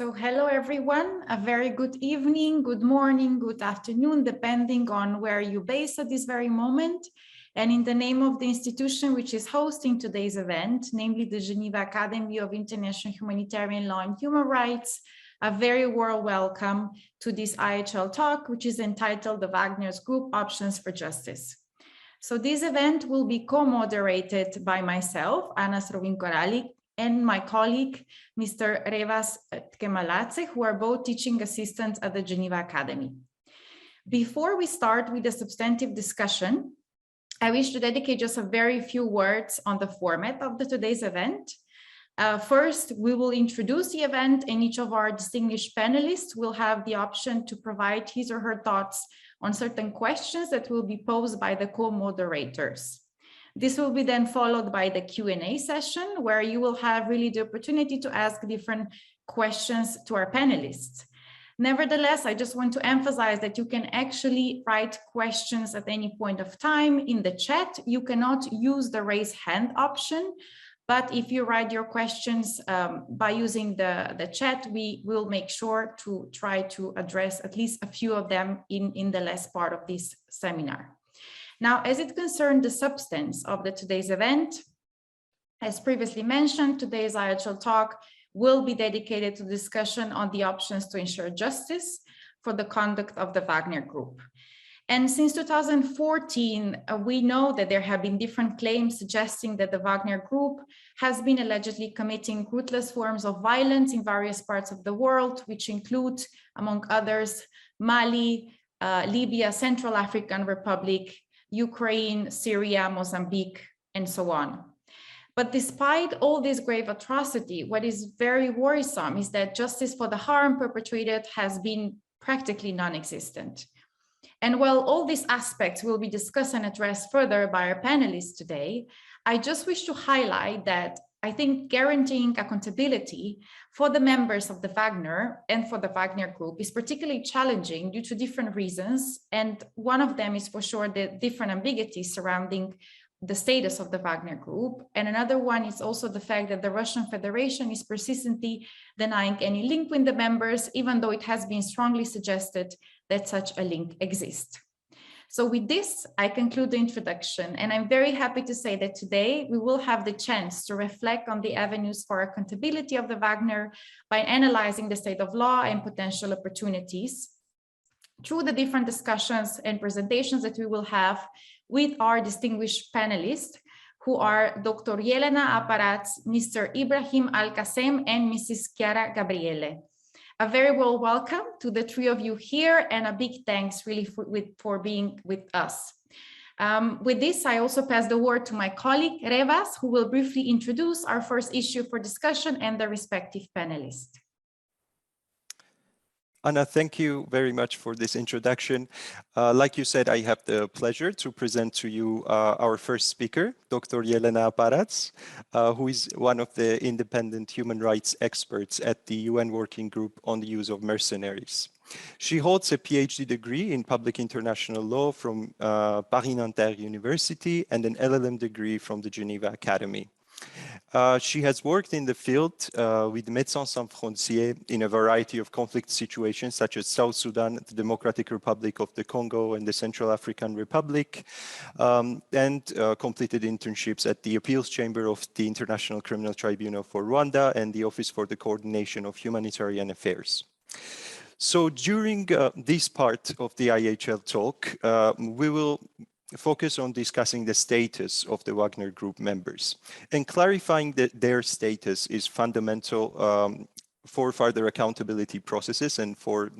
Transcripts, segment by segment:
So hello, everyone. A very good evening, good morning, good afternoon, depending on where you're based at this very moment. And in the name of the institution which is hosting today's event, namely the Geneva Academy of International Humanitarian Law and Human Rights, a very warm welcome to this IHL talk, which is entitled The Wagner Group Options for Justice. So this event will be co-moderated by myself, Anna Srovin-Koralik, and my colleague, Mr. Revas Tkemeladze, who are both teaching assistants at the Geneva Academy. Before we start with the substantive discussion, I wish to dedicate just a very few words on the format of today's event. First, we will introduce the event, and each of our distinguished panelists will have the option to provide his or her thoughts on certain questions that will be posed by the co-moderators. This will be then followed by the Q&A session, where you will have really the opportunity to ask different questions to our panelists. Nevertheless, I just want to emphasize that you can actually write questions at any point of time in the chat. You cannot use the raise hand option, but if you write your questions by using the chat, we will make sure to try to address at least a few of them in the last part of this seminar. Now, as it concerns the substance of today's event, as previously mentioned, today's IHL talk will be dedicated to discussion on the options to ensure justice for the conduct of the Wagner Group. And since 2014, we know that there have been different claims suggesting that the Wagner Group has been allegedly committing ruthless forms of violence in various parts of the world, which include, among others, Mali, Libya, Central African Republic, Ukraine, Syria, Mozambique, and so on. But despite all this grave atrocity, what is very worrisome is that justice for the harm perpetrated has been practically non-existent. And while all these aspects will be discussed and addressed further by our panelists today, I just wish to highlight that I think guaranteeing accountability for the members of the Wagner and for the Wagner Group is particularly challenging due to different reasons. And one of them is for sure the different ambiguities surrounding the status of the Wagner Group. And another one is also the fact that the Russian Federation is persistently denying any link with the members, even though it has been strongly suggested that such a link exists. So with this, I conclude the introduction, and I'm very happy to say that today we will have the chance to reflect on the avenues for accountability of the Wagner by analyzing the state of law and potential opportunities through the different discussions and presentations that we will have with our distinguished panelists, who are Dr. Jelena Aparats, Mr. Ibrahim Al-Qasem, and Mrs. Chiara Gabriele. A very warm welcome to the three of you here, and a big thanks really for being with us. With this, I also pass the word to my colleague, Revas, who will briefly introduce our first issue for discussion and the respective panelists. Anna, thank you very much for this introduction. Like you said, I have the pleasure to present to you our first speaker, Dr. Jelena Aparats, who is one of the independent human rights experts at the UN Working Group on the Use of Mercenaries. She holds a PhD degree in public international law from Paris-Nanterre University and an LLM degree from the Geneva Academy. She has worked in the field with Médecins Sans Frontières in a variety of conflict situations, such as South Sudan, the Democratic Republic of the Congo, and the Central African Republic, and completed internships at the Appeals Chamber of the International Criminal Tribunal for Rwanda and the Office for the Coordination of Humanitarian Affairs. So during this part of the IHL talk, we will focus on discussing the status of the Wagner Group members, and clarifying that their status is fundamental for further accountability processes and for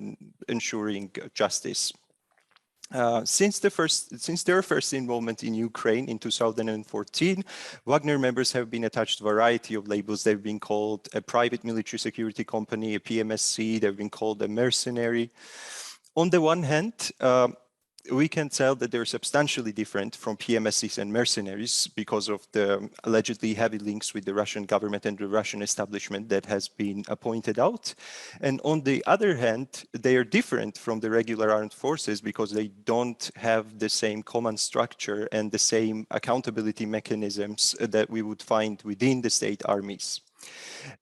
ensuring justice. Since their first involvement in Ukraine in 2014, Wagner members have been attached to a variety of labels. They've been called a private military security company, a PMSC, they've been called a mercenary. On the one hand, we can tell that they're substantially different from PMSCs and mercenaries because of the allegedly heavy links with the Russian government and the Russian establishment that has been pointed out. And on the other hand, they are different from the regular armed forces because they don't have the same command structure and the same accountability mechanisms that we would find within the state armies.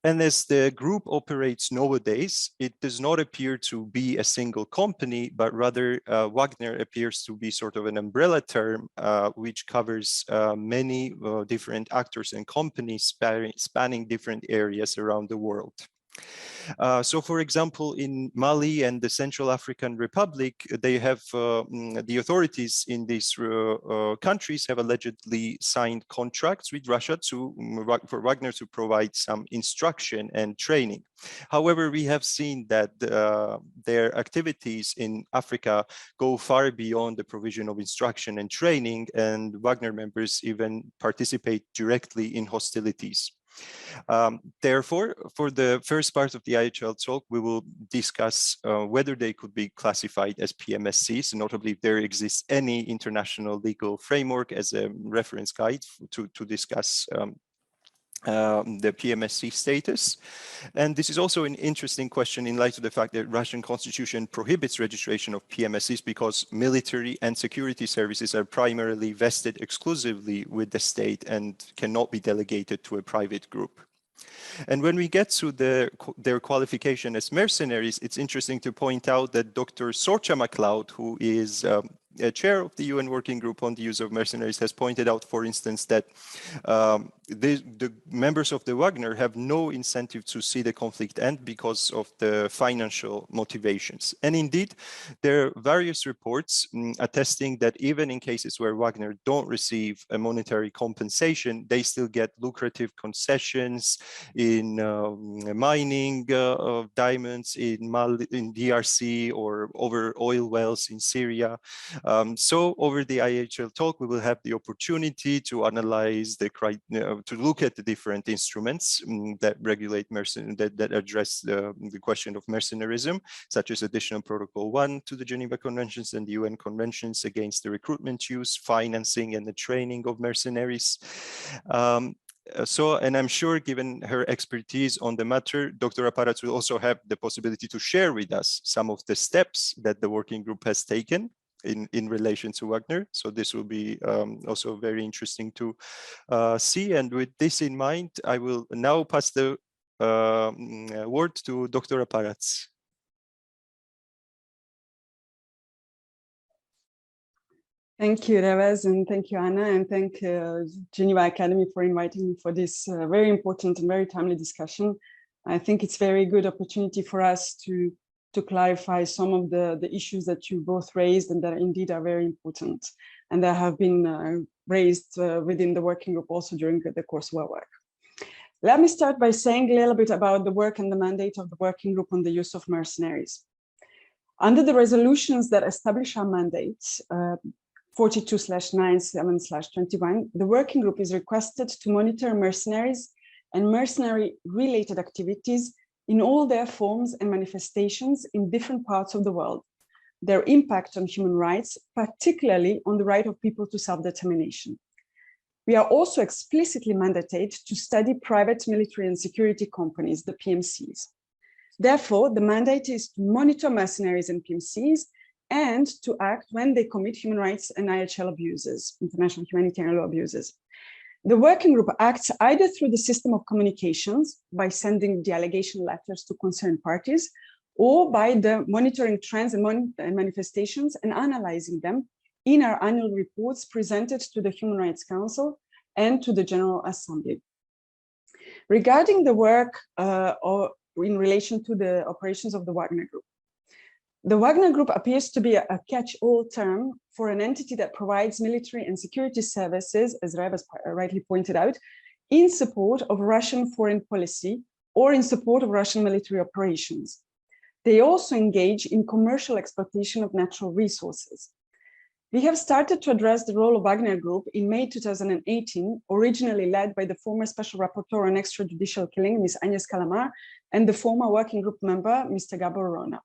And as the group operates nowadays, it does not appear to be a single company, but rather Wagner appears to be sort of an umbrella term which covers many different actors and companies spanning different areas around the world. So, for example, in Mali and the Central African Republic, they have the authorities in these countries have allegedly signed contracts with Russia for Wagner to provide some instruction and training. However, we have seen that their activities in Africa go far beyond the provision of instruction and training, and Wagner members even participate directly in hostilities. Therefore, for the first part of the IHL talk, we will discuss whether they could be classified as PMSCs, notably if there exists any international legal framework as a reference guide to discuss the PMSC status. And this is also an interesting question in light of the fact that Russian constitution prohibits registration of PMSCs because military and security services are primarily vested exclusively with the state and cannot be delegated to a private group. And when we get to their qualification as mercenaries, it's interesting to point out that Dr. Sorcha MacLeod, who is a chair of the UN Working Group on the use of mercenaries, has pointed out, for instance, that the members of the Wagner have no incentive to see the conflict end because of the financial motivations. And indeed, there are various reports attesting that even in cases where Wagner don't receive a monetary compensation, they still get lucrative concessions in mining of diamonds in DRC or over oil wells in Syria. So over the IHL talk, we will have the opportunity to analyze to look at the different instruments that regulate that address the question of mercenarism, such as Additional Protocol 1 to the Geneva Conventions and the UN Conventions against the recruitment, use, financing, and the training of mercenaries. And I'm sure, given her expertise on the matter, Dr. Aparats will also have the possibility to share with us some of the steps that the working group has taken in relation to Wagner. So this will be also very interesting to see. And with this in mind, I will now pass the word to Dr. Aparats. Thank you, Revez, and thank you, Anna, and thank Geneva Academy for inviting me for this very important and very timely discussion. I think it's a very good opportunity for us to clarify some of the issues that you both raised and that indeed are very important and that have been raised within the working group also during the course of our work. Let me start by saying a little bit about the work and the mandate of the working group on the use of mercenaries. Under the resolutions that establish our mandate, 42/97/21, the working group is requested to monitor mercenaries and mercenary-related activities in all their forms and manifestations in different parts of the world, their impact on human rights, particularly on the right of people to self-determination. We are also explicitly mandated to study private military and security companies, the PMCs. Therefore, the mandate is to monitor mercenaries and PMCs and to act when they commit human rights and IHL abuses, international humanitarian law abuses. The working group acts either through the system of communications by sending the allegation letters to concerned parties, or by the monitoring trends and manifestations and analyzing them in our annual reports presented to the Human Rights Council and to the General Assembly. Regarding the work or in relation to the operations of the Wagner Group, the Wagner Group appears to be a catch-all term for an entity that provides military and security services, as Revez rightly pointed out, in support of Russian foreign policy or in support of Russian military operations. They also engage in commercial exploitation of natural resources. We have started to address the role of Wagner Group in May 2018, originally led by the former Special Rapporteur on Extrajudicial Killing, Ms. Agnes Calamar, and the former Working Group member, Mr. Gabor Rona.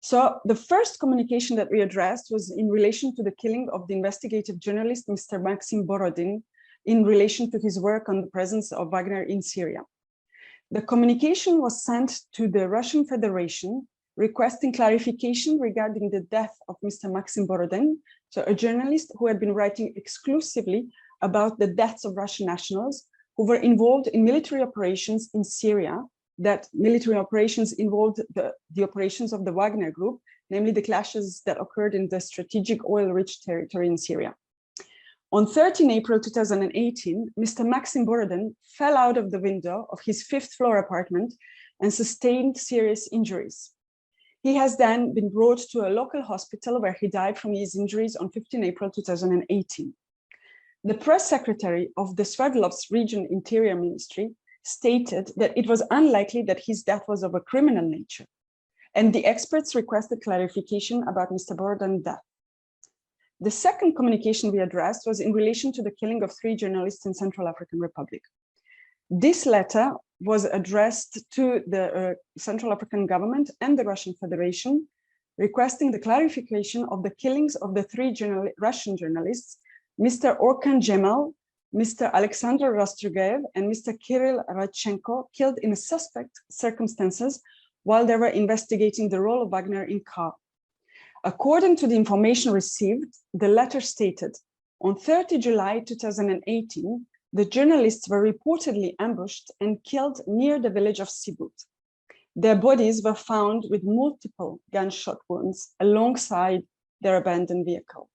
So the first communication that we addressed was in relation to the killing of the investigative journalist, Mr. Maxim Borodin, in relation to his work on the presence of Wagner in Syria. The communication was sent to the Russian Federation, requesting clarification regarding the death of Mr. Maxim Borodin, so a journalist who had been writing exclusively about the deaths of Russian nationals who who were involved in military operations in Syria. That military operations involved the operations of the Wagner Group, namely the clashes that occurred in the strategic oil-rich territory in Syria. On 13 April 2018, Mr. Maxim Borodin fell out of the window of his 5th floor apartment and sustained serious injuries. He has then been brought to a local hospital where he died from his injuries on 15 April 2018. The press secretary of the Sverdlovsk Region Interior Ministry stated that it was unlikely that his death was of a criminal nature, and the experts requested clarification about Mr. Borodin's death. The second communication we addressed was in relation to the killing of 3 journalists in Central African Republic. This letter was addressed to the Central African government and the Russian Federation, requesting the clarification of the killings of the 3 Russian journalists, Mr. Orkan Cemal, Mr. Alexander Rasturgayev, and Mr. Kirill Radchenko, killed in suspect circumstances while they were investigating the role of Wagner in Kharkiv. According to the information received, the letter stated, on 30 July 2018, the journalists were reportedly ambushed and killed near the village of Sibut. Their bodies were found with multiple gunshot wounds alongside their abandoned vehicle.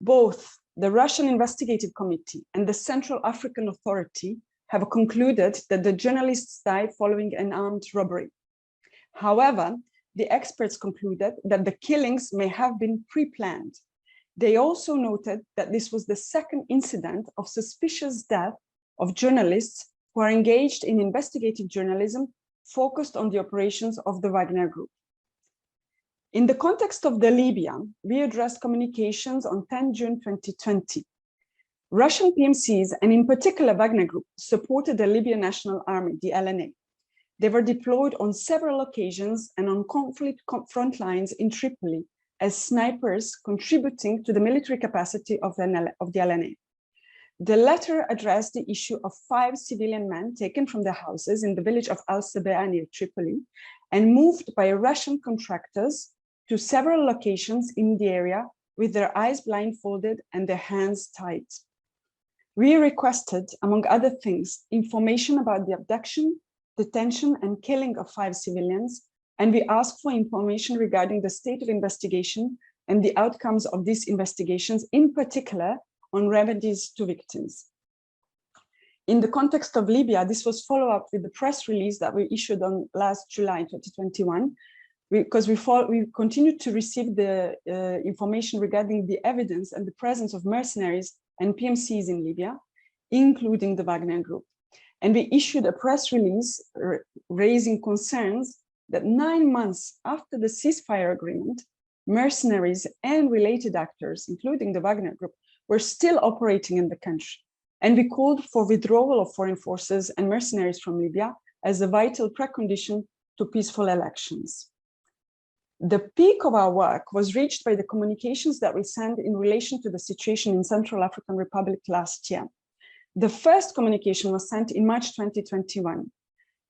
Both the Russian Investigative Committee and the Central African Authority have concluded that the journalists died following an armed robbery. However, the experts concluded that the killings may have been pre-planned. They also noted that this was the second incident of suspicious death of journalists who are engaged in investigative journalism focused on the operations of the Wagner Group. In the context of the Libya, we addressed communications on 10 June 2020. Russian PMCs, and in particular Wagner Group, supported the Libyan National Army, the LNA. They were deployed on several occasions and on conflict front lines in Tripoli as snipers, contributing to the military capacity of the LNA. The letter addressed the issue of 5 civilian men taken from their houses in the village of Al-Sabea near Tripoli and moved by Russian contractors to several locations in the area with their eyes blindfolded and their hands tied. We requested, among other things, information about the abduction, detention, and killing of 5 civilians, and we asked for information regarding the state of investigation and the outcomes of these investigations, in particular on remedies to victims. In the context of Libya, this was followed up with the press release that we issued on last July 2021, because we continued to receive the information regarding the evidence and the presence of mercenaries and PMCs in Libya, including the Wagner Group. And we issued a press release raising concerns that 9 months after the ceasefire agreement, mercenaries and related actors, including the Wagner Group, were still operating in the country. And we called for withdrawal of foreign forces and mercenaries from Libya as a vital precondition to peaceful elections. The peak of our work was reached by the communications that we sent in relation to the situation in Central African Republic last year. The first communication was sent in March 2021.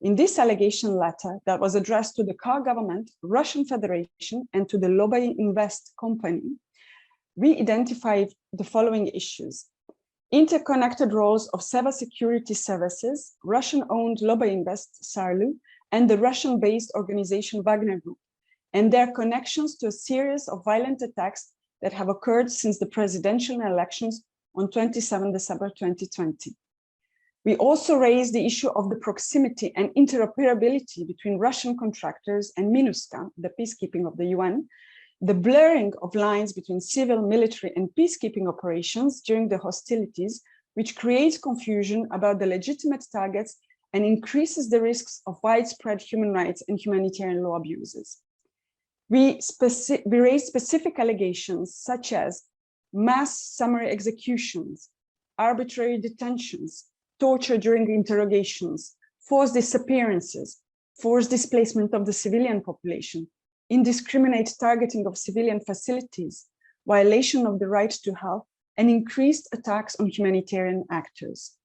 In this allegation letter that was addressed to the Kharkiv government, Russian Federation, and to the Lobby Invest company, we identified the following issues: interconnected roles of cybersecurity services, Russian-owned Lobby Invest Sarlu, and the Russian-based organization Wagner Group, and their connections to a series of violent attacks that have occurred since the presidential elections on 27 December 2020. We also raised the issue of the proximity and interoperability between Russian contractors and MINUSCA, the peacekeeping of the UN, the blurring of lines between civil, military, and peacekeeping operations during the hostilities, which creates confusion about the legitimate targets and increases the risks of widespread human rights and humanitarian law abuses. We raised specific allegations such as mass summary executions, arbitrary detentions, torture during interrogations, forced disappearances, forced displacement of the civilian population, indiscriminate targeting of civilian facilities, violation of the right to health, and increased attacks on humanitarian actors.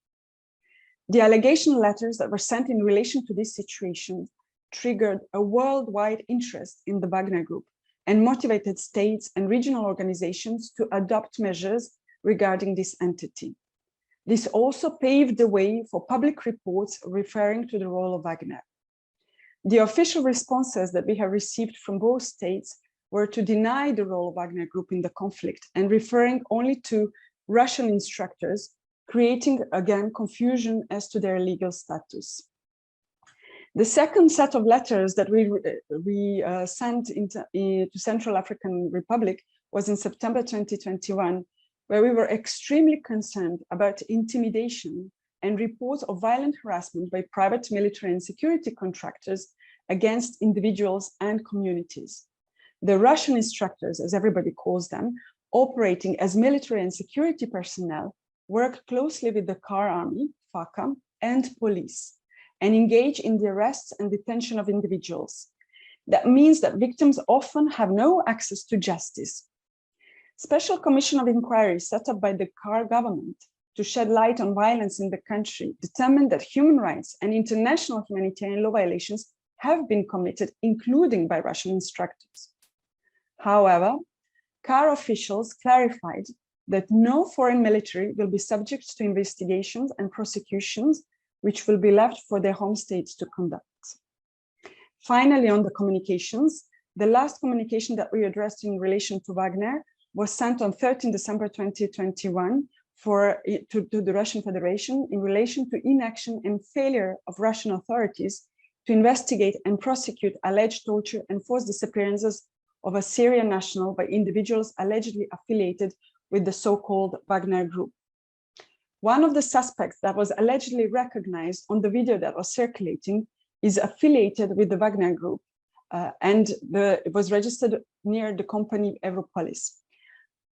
The allegation letters that were sent in relation to this situation triggered a worldwide interest in the Wagner Group and motivated states and regional organizations to adopt measures regarding this entity. This also paved the way for public reports referring to the role of Wagner. The official responses that we have received from both states were to deny the role of Wagner Group in the conflict and referring only to Russian instructors, creating again confusion as to their legal status. The second set of letters that we sent to Central African Republic was in September 2021, where we were extremely concerned about intimidation and reports of violent harassment by private military and security contractors against individuals and communities. The Russian instructors, as everybody calls them, operating as military and security personnel, work closely with the KAR army, FACA, and police, and engage in the arrests and detention of individuals. That means that victims often have no access to justice. Special Commission of Inquiry set up by the KAR government to shed light on violence in the country determined that human rights and international humanitarian law violations have been committed, including by Russian instructors. However, KAR officials clarified that no foreign military will be subject to investigations and prosecutions, which will be left for their home states to conduct. Finally, on the communications, the last communication that we addressed in relation to Wagner was sent on 13 December 2021 to the Russian Federation in relation to inaction and failure of Russian authorities to investigate and prosecute alleged torture and forced disappearances of a Syrian national by individuals allegedly affiliated with the so-called Wagner Group. One of the suspects that was allegedly recognized on the video that was circulating is affiliated with the Wagner Group and it was registered near the company Europolis.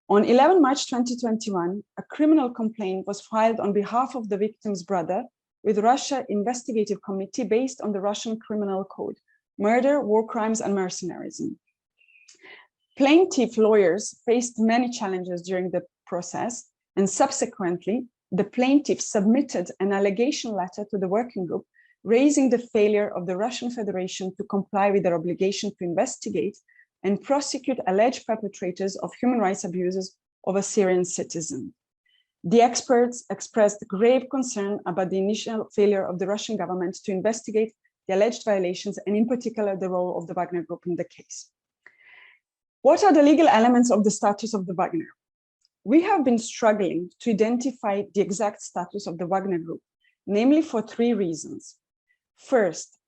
On 11 March 2021, a criminal complaint was filed on behalf of the victim's brother with Russia Investigative Committee based on the Russian Criminal Code, murder, war crimes, and mercenarism. Plaintiff lawyers faced many challenges during the process, and subsequently, the plaintiff submitted an allegation letter to the working group raising the failure of the Russian Federation to comply with their obligation to investigate and prosecute alleged perpetrators of human rights abuses of a Syrian citizen. The experts expressed grave concern about the initial failure of the Russian government to investigate the alleged violations, and in particular, the role of the Wagner Group in the case. What are the legal elements of the status of the Wagner? We have been struggling to identify the exact status of the Wagner Group, namely for three reasons. First,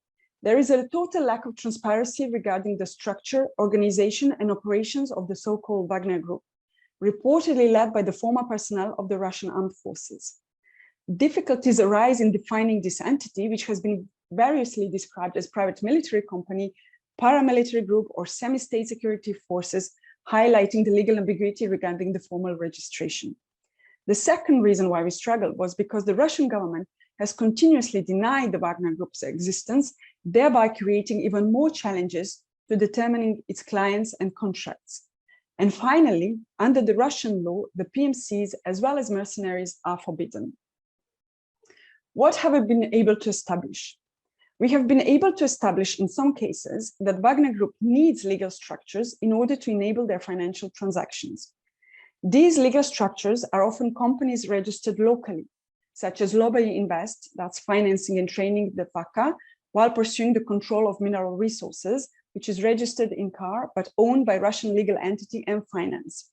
there is a total lack of transparency regarding the structure, organization, and operations of the so-called Wagner Group, reportedly led by the former personnel of the Russian armed forces. Difficulties arise in defining this entity, which has been variously described as private military company, paramilitary group, or semi-state security forces, highlighting the legal ambiguity regarding the formal registration. The second reason why we struggled was because the Russian government has continuously denied the Wagner Group's existence, thereby creating even more challenges to determining its clients and contracts. And finally, under the Russian law, the PMCs as well as mercenaries are forbidden. What have we been able to establish? We have been able to establish in some cases that Wagner Group needs legal structures in order to enable their financial transactions. These legal structures are often companies registered locally, such as Lobby Invest, that's financing and training the FACA, while pursuing the control of mineral resources, which is registered in KAR, but owned by Russian legal entity and finance.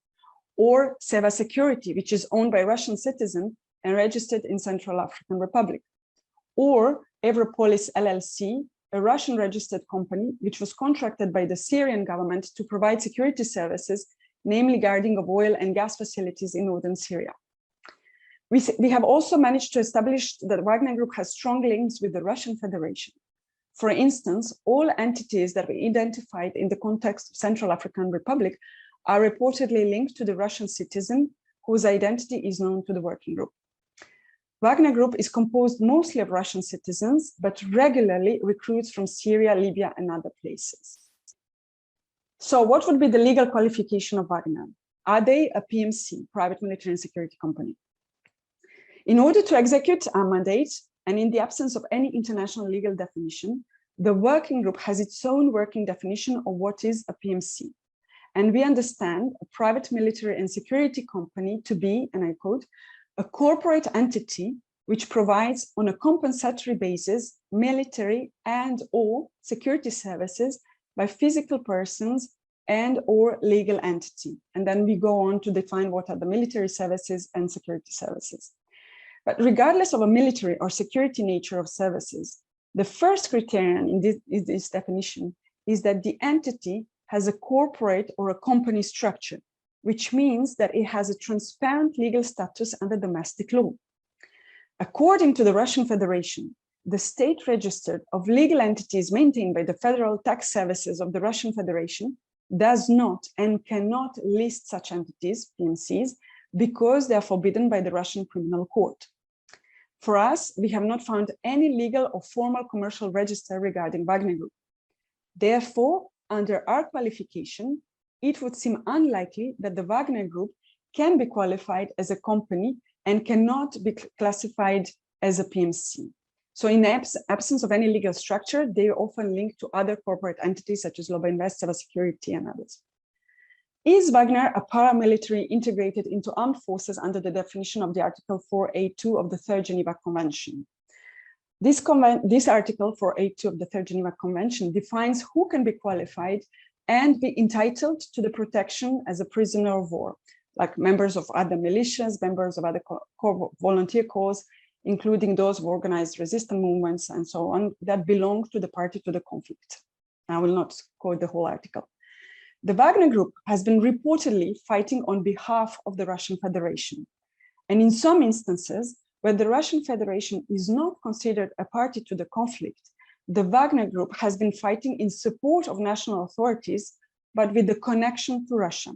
Or Seva Security, which is owned by Russian citizen and registered in Central African Republic. Or Europolis LLC, a Russian registered company, which was contracted by the Syrian government to provide security services, namely guarding of oil and gas facilities in northern Syria. We have also managed to establish that Wagner Group has strong links with the Russian Federation. For instance, all entities that we identified in the context of Central African Republic are reportedly linked to the Russian citizen whose identity is known to the working group. Wagner Group is composed mostly of Russian citizens, but regularly recruits from Syria, Libya, and other places. So what would be the legal qualification of Wagner? Are they a PMC, private military and security company? In order to execute our mandate, and in the absence of any international legal definition, the working group has its own working definition of what is a PMC. And we understand a private military and security company to be, and I quote, a corporate entity which provides on a compensatory basis military and or security services by physical persons and or legal entity. And then we go on to define what are the military services and security services. But regardless of a military or security nature of services, the first criterion in this definition is that the entity has a corporate or a company structure, which means that it has a transparent legal status under domestic law. According to the Russian Federation, the state register of legal entities maintained by the Federal Tax Services of the Russian Federation does not and cannot list such entities, PMCs, because they are forbidden by the Russian Criminal Court. For us, we have not found any legal or formal commercial register regarding Wagner Group. Therefore, under our qualification, it would seem unlikely that the Wagner Group can be qualified as a company and cannot be classified as a PMC. So in the absence of any legal structure, they are often linked to other corporate entities such as Loba Invest, Seva Security, and others. Is Wagner a paramilitary integrated into armed forces under the definition of the Article 4A2 of the Third Geneva Convention? This Article 4A2 of the Third Geneva Convention defines who can be qualified and be entitled to the protection as a prisoner of war, like members of other militias, members of other volunteer corps, including those of organized resistance movements and so on, that belong to the party to the conflict. I will not quote the whole article. The Wagner Group has been reportedly fighting on behalf of the Russian Federation. And in some instances, where the Russian Federation is not considered a party to the conflict, the Wagner Group has been fighting in support of national authorities, but with the connection to Russia.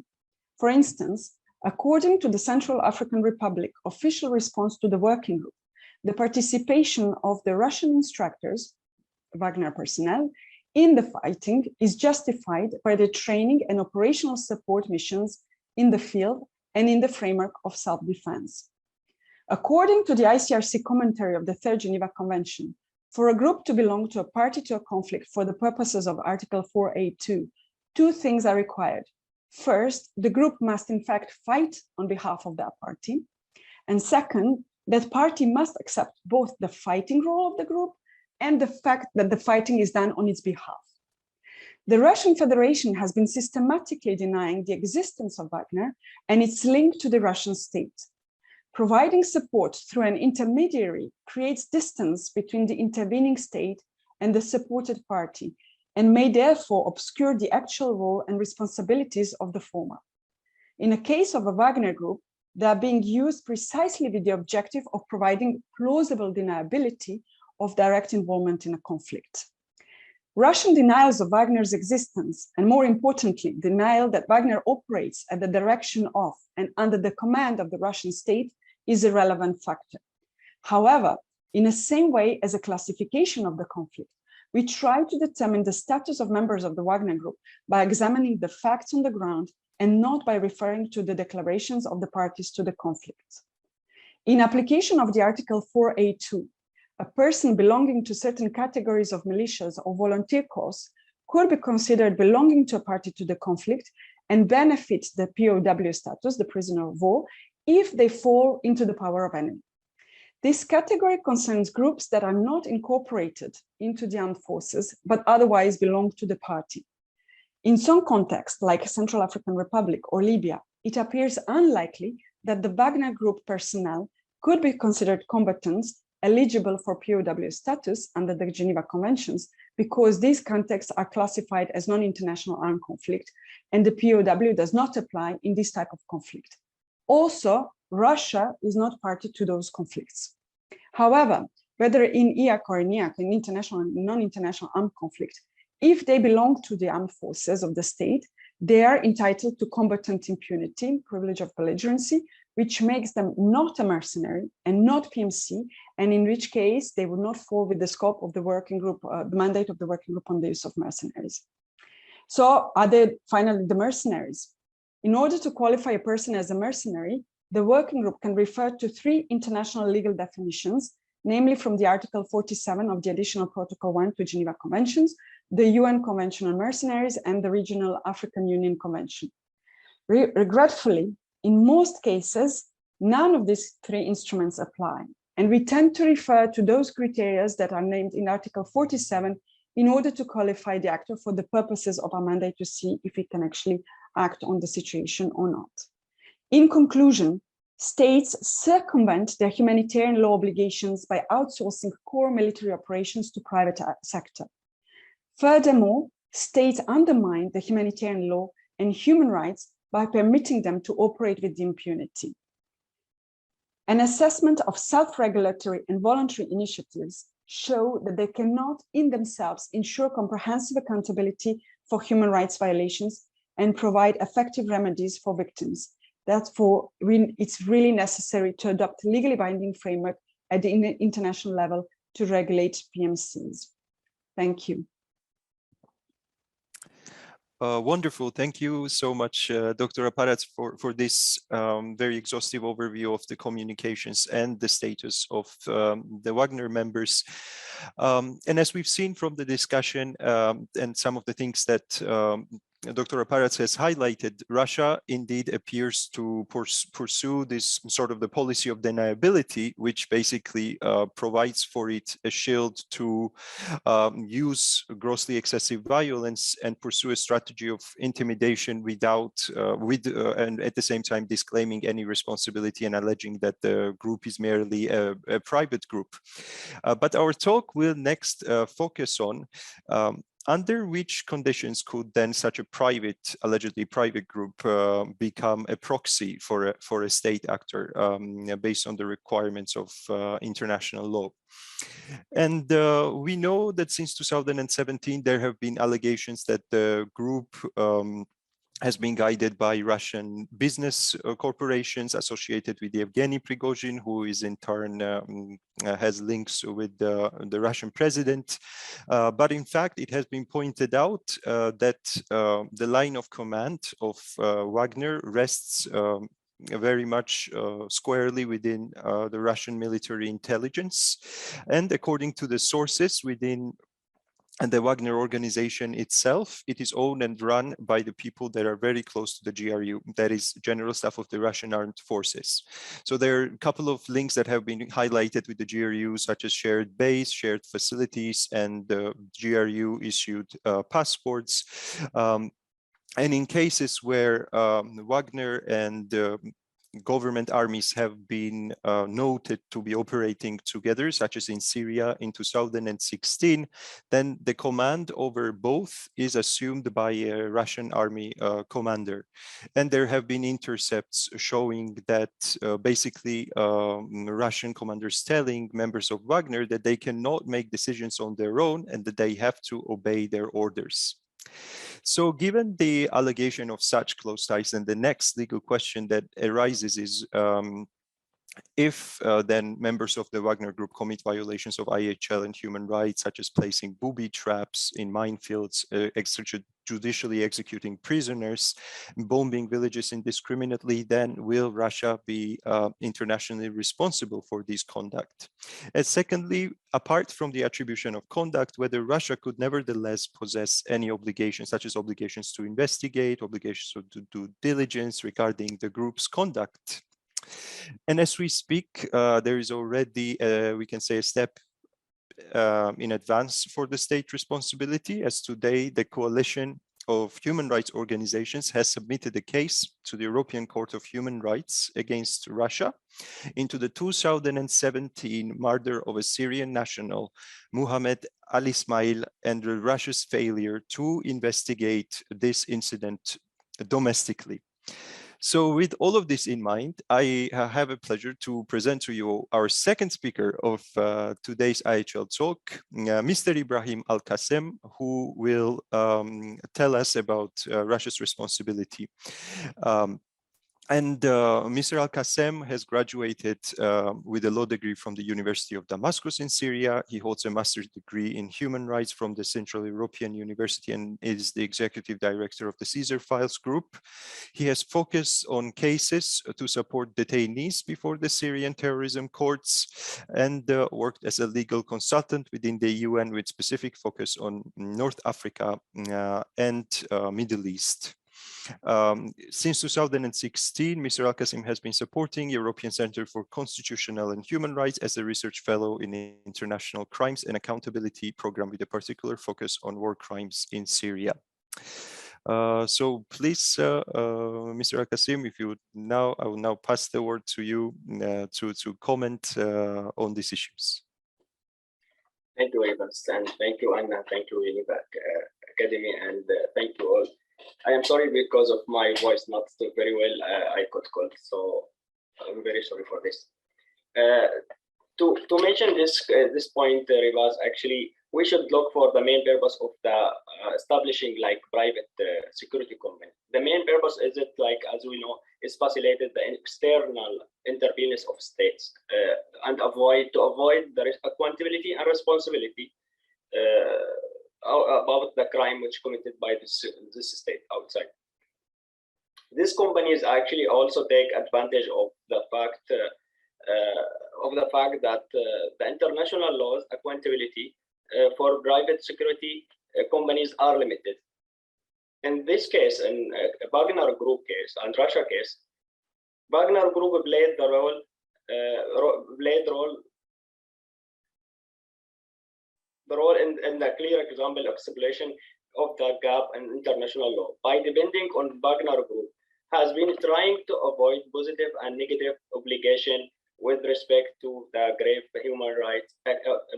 For instance, according to the Central African Republic official response to the working group, the participation of the Russian instructors, Wagner personnel, in the fighting is justified by the training and operational support missions in the field and in the framework of self-defense. According to the ICRC commentary of the Third Geneva Convention, for a group to belong to a party to a conflict for the purposes of Article 4A2, two things are required. First, the group must in fact fight on behalf of that party. And second, that party must accept both the fighting role of the group and the fact that the fighting is done on its behalf. The Russian Federation has been systematically denying the existence of Wagner and its link to the Russian state. Providing support through an intermediary creates distance between the intervening state and the supported party, and may therefore obscure the actual role and responsibilities of the former. In a case of a Wagner Group, they are being used precisely with the objective of providing plausible deniability of direct involvement in a conflict. Russian denials of Wagner's existence, and more importantly, denial that Wagner operates at the direction of and under the command of the Russian state, is a relevant factor. However, in the same way as a classification of the conflict, we try to determine the status of members of the Wagner Group by examining the facts on the ground and not by referring to the declarations of the parties to the conflict. In application of the Article 4A2, a person belonging to certain categories of militias or volunteer corps could be considered belonging to a party to the conflict and benefit the POW status, the prisoner of war, if they fall into the power of enemy. This category concerns groups that are not incorporated into the armed forces, but otherwise belong to the party. In some contexts, like Central African Republic or Libya, it appears unlikely that the Wagner Group personnel could be considered combatants eligible for POW status under the Geneva Conventions, because these contexts are classified as non-international armed conflict, and the POW does not apply in this type of conflict. Also, Russia is not party to those conflicts. However, whether in IAC or in IAC, in international and non-international armed conflict, if they belong to the armed forces of the state, they are entitled to combatant impunity, privilege of belligerency, which makes them not a mercenary and not PMC, and in which case they would not fall with the scope of the working group, the mandate of the working group on the use of mercenaries. So are they finally the mercenaries? In order to qualify a person as a mercenary, the working group can refer to three international legal definitions, namely from the Article 47 of the Additional Protocol 1 to Geneva Conventions, the UN Convention on Mercenaries, and the Regional African Union Convention. Regretfully, in most cases, none of these three instruments apply. And we tend to refer to those criteria that are named in Article 47 in order to qualify the actor for the purposes of our mandate to see if he can actually act on the situation or not. In conclusion, states circumvent their humanitarian law obligations by outsourcing core military operations to private sector. Furthermore, states undermine the humanitarian law and human rights by permitting them to operate with impunity. An assessment of self-regulatory and voluntary initiatives show that they cannot in themselves ensure comprehensive accountability for human rights violations and provide effective remedies for victims. Therefore, it's really necessary to adopt a legally binding framework at the international level to regulate PMCs. Thank you. Wonderful. Thank you so much, Dr. Aparats, for this very exhaustive overview of the communications and the status of the Wagner members. And as we've seen from the discussion and some of the things that Dr. Aparats has highlighted, Russia indeed appears to pursue this sort of the policy of deniability, which basically provides for it a shield to use grossly excessive violence and pursue a strategy of intimidation without, and at the same time disclaiming any responsibility and alleging that the group is merely a private group. But our talk will next focus on under which conditions could then such a allegedly private group become a proxy for a state actor based on the requirements of international law. And we know that since 2017, there have been allegations that the group has been guided by Russian business corporations associated with Yevgeny Prigozhin, who is in turn has links with the Russian president. But in fact, it has been pointed out that the line of command of Wagner rests very much squarely within the Russian military intelligence. And according to the sources within the Wagner organization itself, it is owned and run by the people that are very close to the GRU, that is General Staff of the Russian Armed Forces. So there are a couple of links that have been highlighted with the GRU, such as shared base, shared facilities, and the GRU issued passports. And in cases where Wagner and government armies have been noted to be operating together, such as in Syria in 2016, then the command over both is assumed by a Russian army commander. And there have been intercepts showing that basically Russian commanders telling members of Wagner that they cannot make decisions on their own and that they have to obey their orders. So given the allegation of such close ties, then the next legal question that arises is if then members of the Wagner Group commit violations of IHL and human rights, such as placing booby traps in minefields, extrajudicially executing prisoners, bombing villages indiscriminately, then will Russia be internationally responsible for this conduct? And secondly, apart from the attribution of conduct, whether Russia could nevertheless possess any obligations, such as obligations to investigate, obligations to due diligence regarding the group's conduct. And as we speak, there is already, we can say, a step in advance for the state responsibility, as today the coalition of human rights organizations has submitted a case to the European Court of Human Rights against Russia into the 2017 murder of a Syrian national, Muhammad al-Ismail, and Russia's failure to investigate this incident domestically. So with all of this in mind, I have a pleasure to present to you our second speaker of today's IHL talk, Mr. Ibrahim Al-Qassem, who will tell us about Russia's responsibility. Mr. Al-Qassem has graduated with a law degree from the University of Damascus in Syria. He holds a master's degree in human rights from the Central European University and is the executive director of the Caesar Files Group. He has focused on cases to support detainees before the Syrian terrorism courts and worked as a legal consultant within the UN with specific focus on North Africa and Middle East. Since 2016, Mr. Al-Qasim has been supporting European Center for Constitutional and Human Rights as a research fellow in the International Crimes and Accountability Program with a particular focus on war crimes in Syria. So please, Mr. Al-Qasim, if you would now, I will now pass the word to you to comment on these issues. Thank you, Evans, and thank you, Anna, thank you, Univac Academy, and thank you all. I am sorry because of my voice not still very well. I got cold, so I'm very sorry for this. To mention this point, Rivaz, actually, we should look for the main purpose of the establishing like private security company. The main purpose is it like, as we know, is facilitated the external interference of states and to avoid the accountability and responsibility about the crime which committed by this state outside. These companies actually also take advantage of the fact that the international laws accountability for private security companies are limited. In this case, in Wagner Group case and Russia case, Wagner Group played the role in the clear example of exploitation of the gap in international law by depending on Wagner Group has been trying to avoid positive and negative obligation with respect to the grave human rights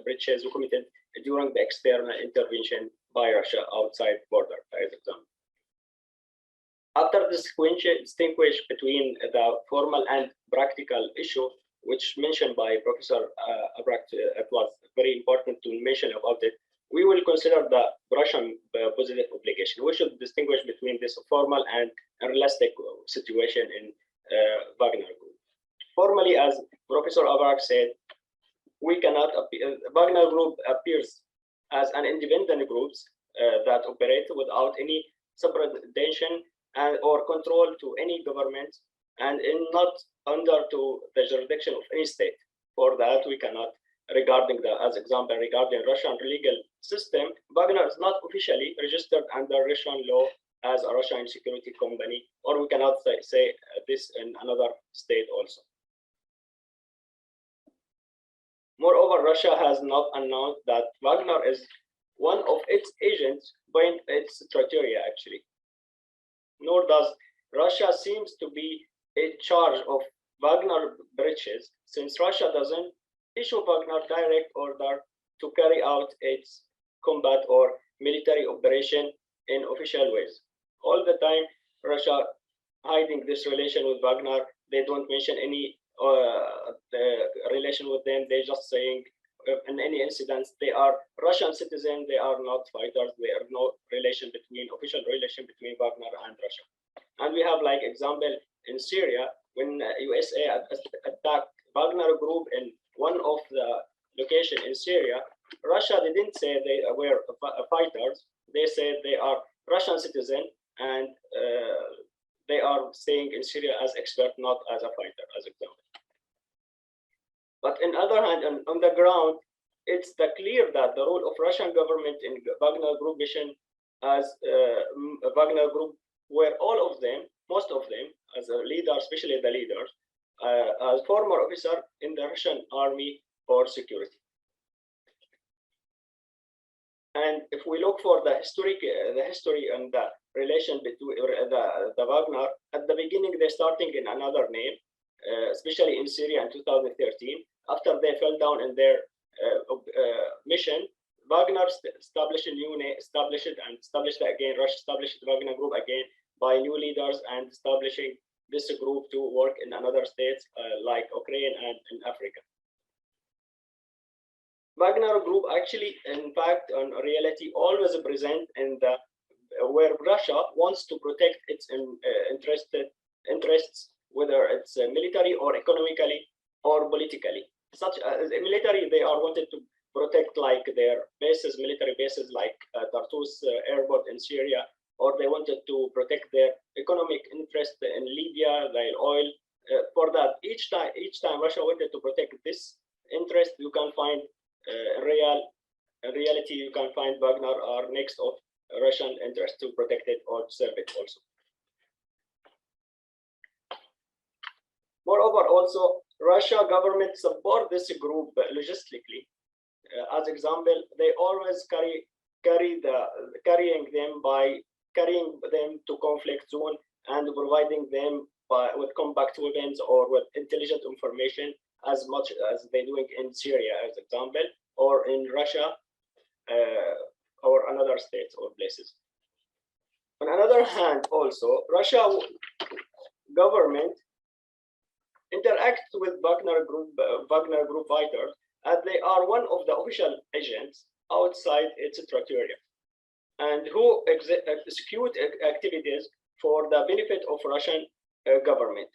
breaches committed during the external intervention by Russia outside border, as example. After distinguish between the formal and practical issue, which mentioned by Professor Abract, it was very important to mention about it, we will consider the Russian positive obligation. We should distinguish between this formal and realistic situation in Wagner Group. Formally, as Professor Abract said, we cannot Wagner Group appears as an independent group that operate without any subordination or control to any government and not under to the jurisdiction of any state. For that, we cannot, regarding the, as example, regarding Russian legal system, Wagner is not officially registered under Russian law as a Russian security company, or we cannot say this in another state also. Moreover, Russia has not announced that Wagner is one of its agents by its criteria, actually. Nor does Russia seems to be in charge of Wagner breaches, since Russia doesn't issue Wagner direct order to carry out its combat or military operation in official ways. All the time, Russia hiding this relation with Wagner, they don't mention any the relation with them. They just saying in any incidents they are Russian citizens. They are not fighters. There are no relation between official relation between Wagner and Russia. And we have like example in Syria when USA attacked Wagner Group in one of the location in Syria. Russia didn't say they were fighters. They said they are Russian citizens and they are staying in Syria as expert, not as a fighter, as example. But on the other hand, on the ground, it's clear that the role of Russian government in Wagner Group mission as Wagner Group, where all of them, most of them, as a leader, especially the leaders, as former officer in the Russian army for security. And if we look for the history and the relation between the Wagner, at the beginning they're starting in another name, especially in Syria in 2013. After they fell down in their mission, Wagner established a new name, established again, Russia established Wagner Group again by new leaders and establishing this group to work in another states like Ukraine and in Africa. Wagner Group actually, in fact, in reality, always present in the where Russia wants to protect its interests, whether it's military or economically or politically. Such as military, they are wanted to protect like their bases, military bases like Tartus airport in Syria, or they wanted to protect their economic interest in Libya, their oil. For that, each time Russia wanted to protect this interest, you can find in reality, you can find Wagner are next of Russian interest to protect it or serve it also. Moreover, also, Russia government support this group logistically. As example, they always carrying them to conflict zone and providing them with compact weapons or with intelligent information as much as they're doing in Syria, as example, or in Russia, or another states or places. On another hand, also, Russia government interacts with Wagner Group fighters, as they are one of the official agents outside its territory, and who execute activities for the benefit of Russian government.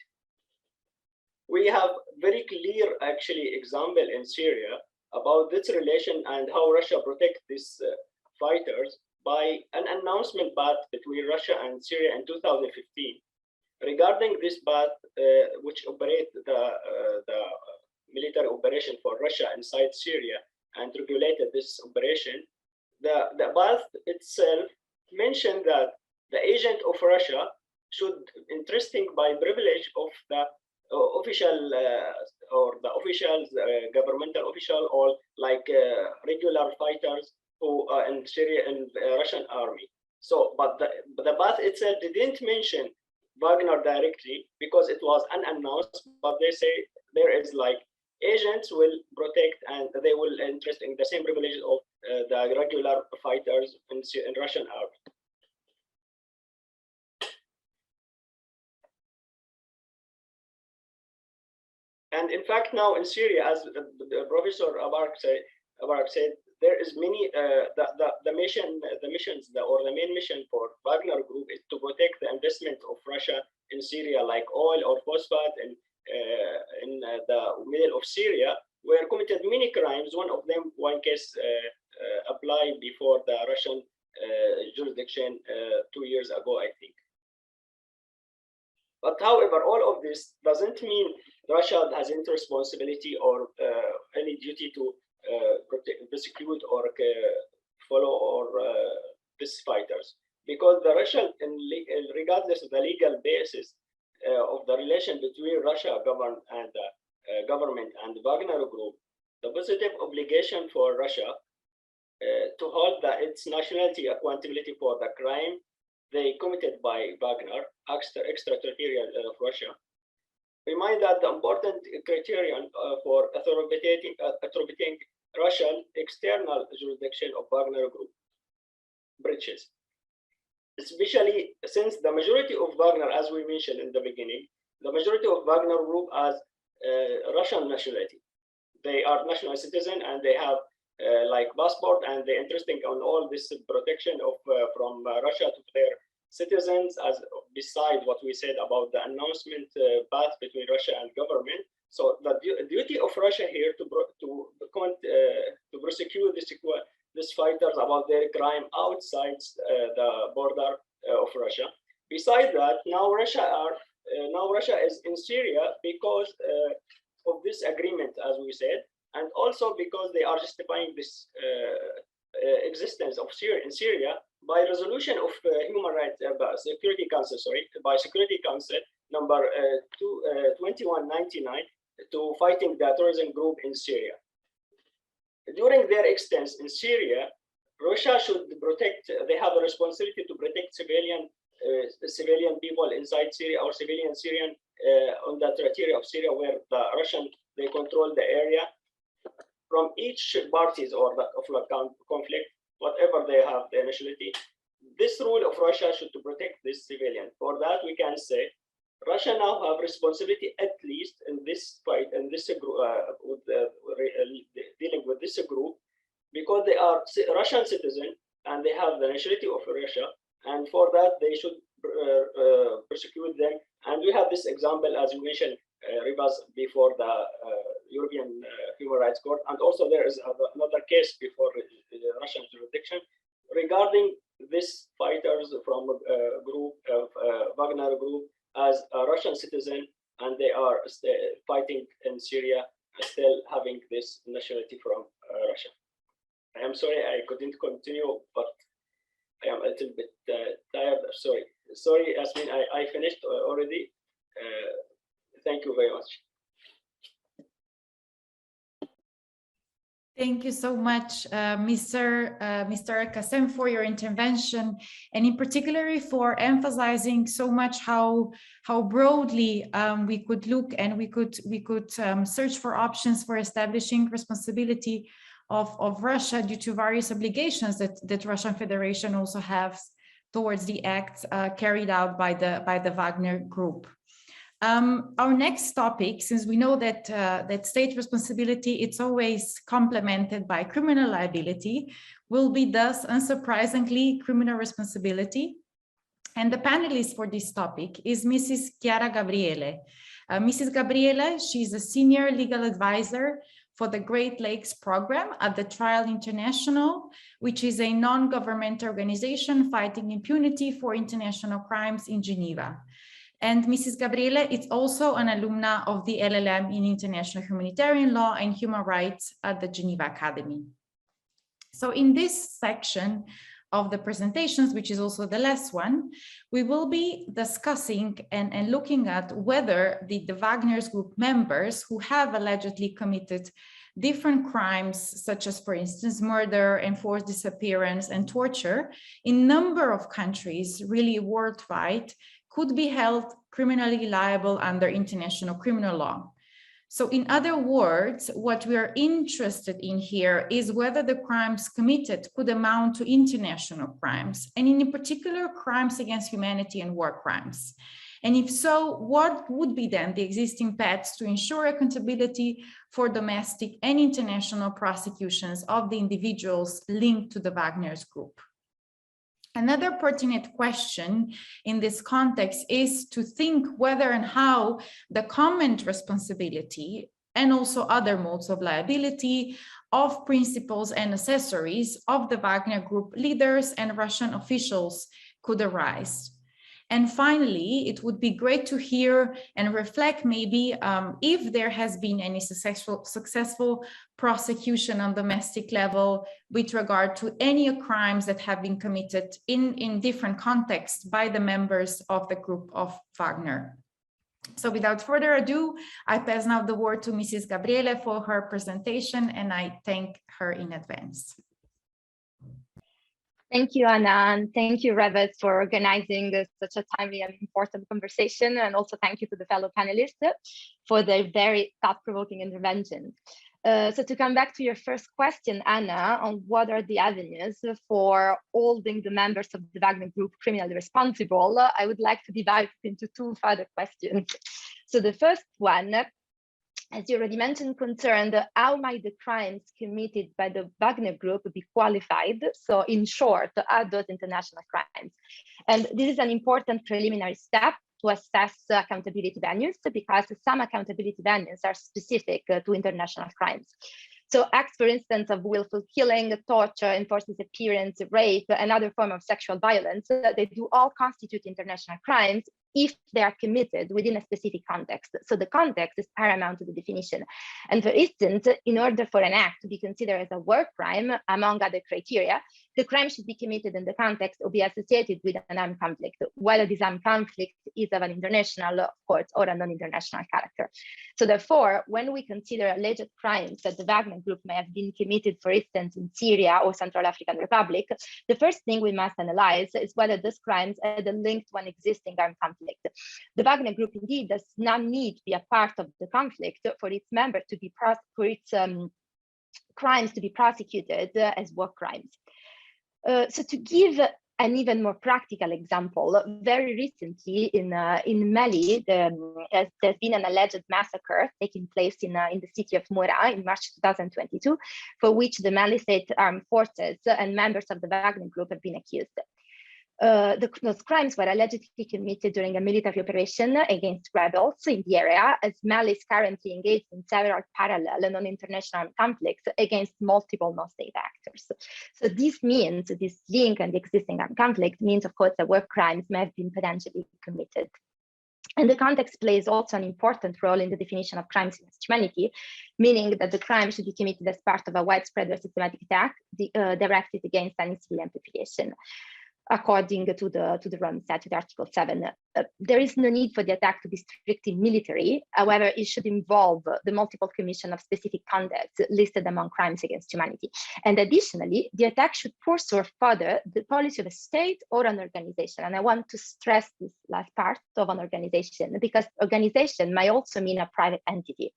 We have very clear, actually, example in Syria about this relation and how Russia protects these fighters by an announcement path between Russia and Syria in 2015 regarding this path, which operate the military operation for Russia inside Syria and regulated this operation. The path itself mentioned that the agent of Russia should, interesting by privilege of the official or the officials, governmental official, or like regular fighters who are in Syria and Russian army. So, but the path itself didn't mention Wagner directly because it was unannounced, but they say there is like agents will protect and they will interest in the same privileges of the regular fighters in Russian army. And in fact, now in Syria, as Professor Abarak said, there is many the missions or the main mission for Wagner Group is to protect the investment of Russia in Syria, like oil or phosphate, and in the middle of Syria, were committed many crimes. One case applied before the Russian jurisdiction 2 years ago, I think. But however, all of this doesn't mean Russia has any responsibility or any duty to prosecute or follow or these fighters, because the Russian, regardless of the legal basis of the relation between Russia government and the Wagner Group, the positive obligation for Russia to hold its nationality accountability for the crime they committed by Wagner, extraterritorial of Russia, remind that the important criterion for attributing Russian external jurisdiction of Wagner Group breaches, especially since the majority of Wagner, as we mentioned in the beginning, the majority of Wagner Group has Russian nationality. They are national citizen and they have like passport, and they're interested on all this protection of from Russia to their citizens, as beside what we said about the announcement path between Russia and government. So the duty of Russia here to prosecute these fighters about their crime outside the border of Russia. Besides that, now Russia is in Syria because of this agreement, as we said, and also because they are justifying this existence of Syria in Syria by resolution of Human Rights Security Council, by Security Council number 2199 to fighting the terrorism group in Syria. During their existence in Syria, Russia should protect. They have a responsibility to protect civilian people inside Syria or civilian Syrian on the territory of Syria, where the Russian they control the area from each parties or the conflict, whatever they have the nationality. This rule of Russia should to protect this civilian. For that, we can say Russia now have responsibility, at least in this fight and this group, dealing with this group, because they are Russian citizen and they have the nationality of Russia, and for that they should persecute them. And we have this example, as you mentioned, Rivas, before the European Human Rights Court, and also there is another case before the Russian jurisdiction regarding these fighters from group Wagner Group as a Russian citizen, and they are fighting in Syria, still having this nationality from Russia. I am sorry I couldn't continue, but I am a little bit tired. Sorry, Yasmin, I finished already. Thank you very much. Thank you so much, Mr. Kassem, for your intervention, and in particular for emphasizing so much how broadly we could look and we could search for options for establishing responsibility of Russia due to various obligations that Russian Federation also has towards the acts carried out by the Wagner Group. Our next topic, since we know that that state responsibility, it's always complemented by criminal liability, will be thus unsurprisingly criminal responsibility. And the panelist for this topic is Mrs. Chiara Gabriele. Mrs. Gabriele, she's a senior legal advisor for the Great Lakes Program at the Trial International, which is a non-governmental organization fighting impunity for international crimes in Geneva. And Mrs. Gabriele is also an alumna of the LLM in International Humanitarian Law and Human Rights at the Geneva Academy. So in this section of the presentations, which is also the last one, we will be discussing and looking at whether the Wagner Group members who have allegedly committed different crimes, such as, for instance, murder, enforced disappearance, and torture in a number of countries, really worldwide, could be held criminally liable under international criminal law. So in other words, what we are interested in here is whether the crimes committed could amount to international crimes, and in particular, crimes against humanity and war crimes. And if so, what would be then the existing paths to ensure accountability for domestic and international prosecutions of the individuals linked to the Wagner Group? Another pertinent question in this context is to think whether and how the common responsibility and also other modes of liability of principals and accessories of the Wagner Group leaders and Russian officials could arise. And finally, it would be great to hear and reflect maybe if there has been any successful prosecution on domestic level with regard to any crimes that have been committed in different contexts by the members of the group of Wagner. So without further ado, I pass now the word to Mrs. Gabriele for her presentation, and I thank her in advance. Thank you, Anna, and thank you, Revet, for organizing such a timely and important conversation. And also thank you to the fellow panelists for their very thought-provoking intervention. So to come back to your first question, Anna, on what are the avenues for holding the members of the Wagner Group criminally responsible, I would like to divide it into two further questions. So the first one, as you already mentioned, concerned how might the crimes committed by the Wagner Group be qualified? So in short, are those international crimes? And this is an important preliminary step to assess accountability venues, because some accountability venues are specific to international crimes. So acts, for instance, of willful killing, torture, enforced disappearance, rape, and other forms of sexual violence, they do all constitute international crimes if they are committed within a specific context. So the context is paramount to the definition. And for instance, in order for an act to be considered as a war crime, among other criteria, the crime should be committed in the context or be associated with an armed conflict, whether this armed conflict is of an international, of course, or a non-international character. So therefore, when we consider alleged crimes that the Wagner Group may have been committed, for instance, in Syria or Central African Republic, the first thing we must analyze is whether those crimes had a link to an existing armed conflict. The Wagner Group indeed does not need to be a part of the conflict for its members to be crimes to be prosecuted as war crimes. So to give an even more practical example, very recently in Mali, there's been an alleged massacre taking place in the city of Moura in March 2022, for which the Mali State Armed Forces and members of the Wagner Group have been accused. Those crimes were allegedly committed during a military operation against rebels in the area, as Mali is currently engaged in several parallel and non-international conflicts against multiple non-state actors. So this means, this link and the existing armed conflict means, of course, that war crimes may have been potentially committed. And the context plays also an important role in the definition of crimes against humanity, meaning that the crime should be committed as part of a widespread or systematic attack directed against any civilian population. according to the Rome Statute, Article 7. There is no need for the attack to be strictly military. However, it should involve the multiple commission of specific conducts listed among crimes against humanity. And additionally, the attack should pursue further the policy of a state or an organization. And I want to stress this last part of an organization, because organization might also mean a private entity.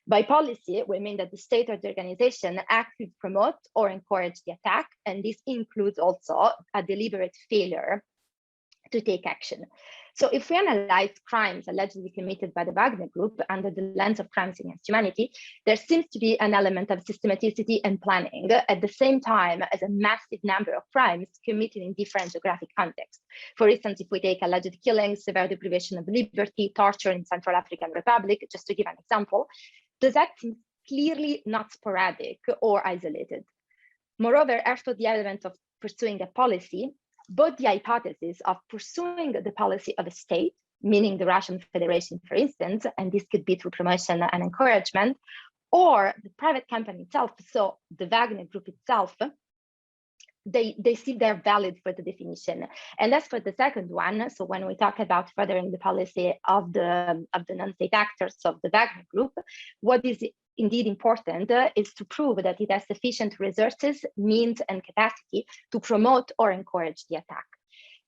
By policy, we mean that the state or the organization actively promote or encourage the attack, and this includes also a deliberate failure to take action. So if we analyze crimes allegedly committed by the Wagner Group under the lens of crimes against humanity, there seems to be an element of systematicity and planning at the same time as a massive number of crimes committed in different geographic contexts. For instance, if we take alleged killings, severe deprivation of liberty, torture in Central African Republic, just to give an example, those acts seem clearly not sporadic or isolated. Moreover, after the element of pursuing a policy, both the hypothesis of pursuing the policy of a state, meaning the Russian Federation, for instance, and this could be through promotion and encouragement, or the private company itself, so the Wagner Group itself, they see they're valid for the definition. And as for the second one, so when we talk about furthering the policy of the non-state actors of the Wagner Group, what is indeed important is to prove that it has sufficient resources, means, and capacity to promote or encourage the attack.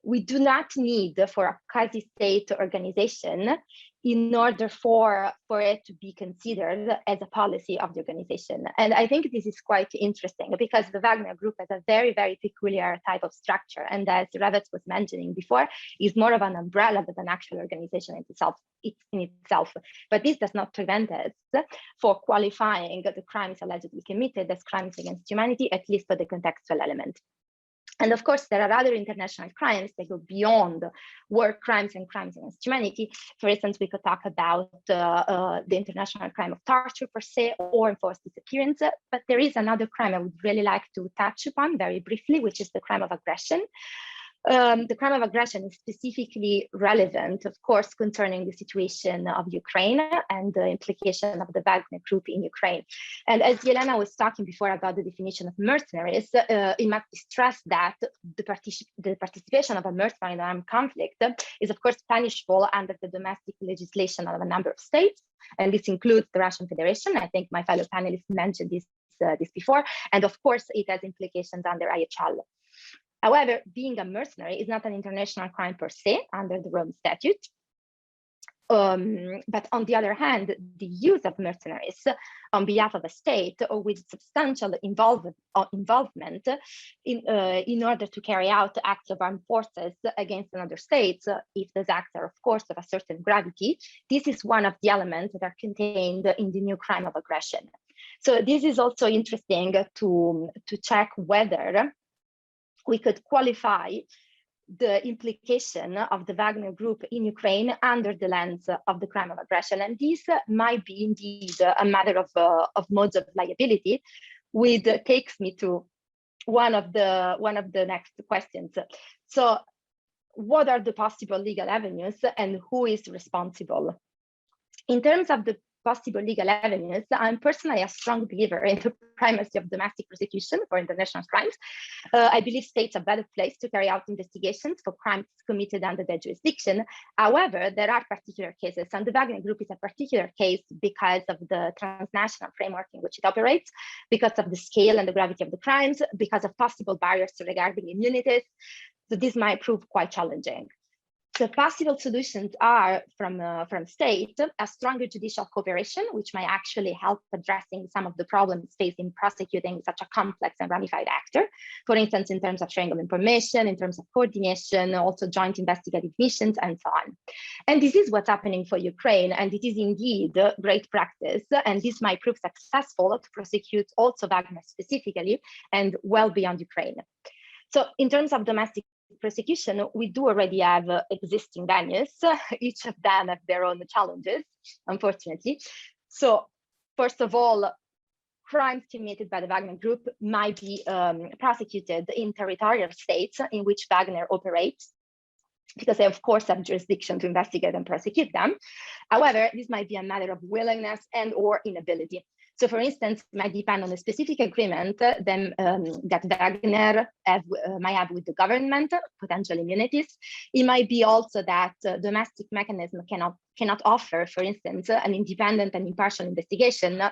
We do not need for a quasi-state organization in order for it to be considered as a policy of the organization. And I think this is quite interesting because the Wagner Group has a very, very peculiar type of structure. And as Revets was mentioning before, is more of an umbrella than an actual organization in itself. But this does not prevent us for qualifying the crimes allegedly committed as crimes against humanity, at least for the contextual element. And of course, there are other international crimes that go beyond war crimes and crimes against humanity. For instance, we could talk about the international crime of torture per se, or enforced disappearance. But there is another crime I would really like to touch upon very briefly, which is the crime of aggression. The crime of aggression is specifically relevant, of course, concerning the situation of Ukraine and the implication of the Wagner Group in Ukraine. And as Yelena was talking before about the definition of mercenaries, it must be stressed that the participation of a mercenary in an armed conflict is, of course, punishable under the domestic legislation of a number of states. And this includes the Russian Federation. I think my fellow panelists mentioned this before. And of course, it has implications under IHL. However, being a mercenary is not an international crime per se under the Rome Statute. But on the other hand, the use of mercenaries on behalf of a state or with substantial involvement in order to carry out acts of armed forces against another state, if those acts are, of course, of a certain gravity, this is one of the elements that are contained in the new crime of aggression. So this is also interesting to check whether we could qualify the implication of the Wagner Group in Ukraine under the lens of the crime of aggression. And this might be indeed a matter of modes of liability, which takes me to one of the next questions. So what are the possible legal avenues and who is responsible? In terms of the possible legal avenues, I'm personally a strong believer in the primacy of domestic prosecution for international crimes. I believe states are better placed to carry out investigations for crimes committed under their jurisdiction. However, there are particular cases, and the Wagner Group is a particular case because of the transnational framework in which it operates, because of the scale and the gravity of the crimes, because of possible barriers regarding immunities. So this might prove quite challenging. The possible solutions are from state, a stronger judicial cooperation, which might actually help addressing some of the problems faced in prosecuting such a complex and ramified actor. For instance, in terms of sharing of information, in terms of coordination, also joint investigative missions, and so on. And this is what's happening for Ukraine, and it is indeed great practice. And this might prove successful to prosecute also Wagner specifically and well beyond Ukraine. So in terms of domestic prosecution, we do already have existing venues. Each of them have their own challenges, unfortunately. So first of all, crimes committed by the Wagner Group might be prosecuted in territorial states in which Wagner operates, because they, of course, have jurisdiction to investigate and prosecute them. However, this might be a matter of willingness and or inability. So, for instance, it might depend on a specific agreement that Wagner might have with the government, potential immunities. It might be also that domestic mechanism cannot offer, for instance, an independent and impartial investigation.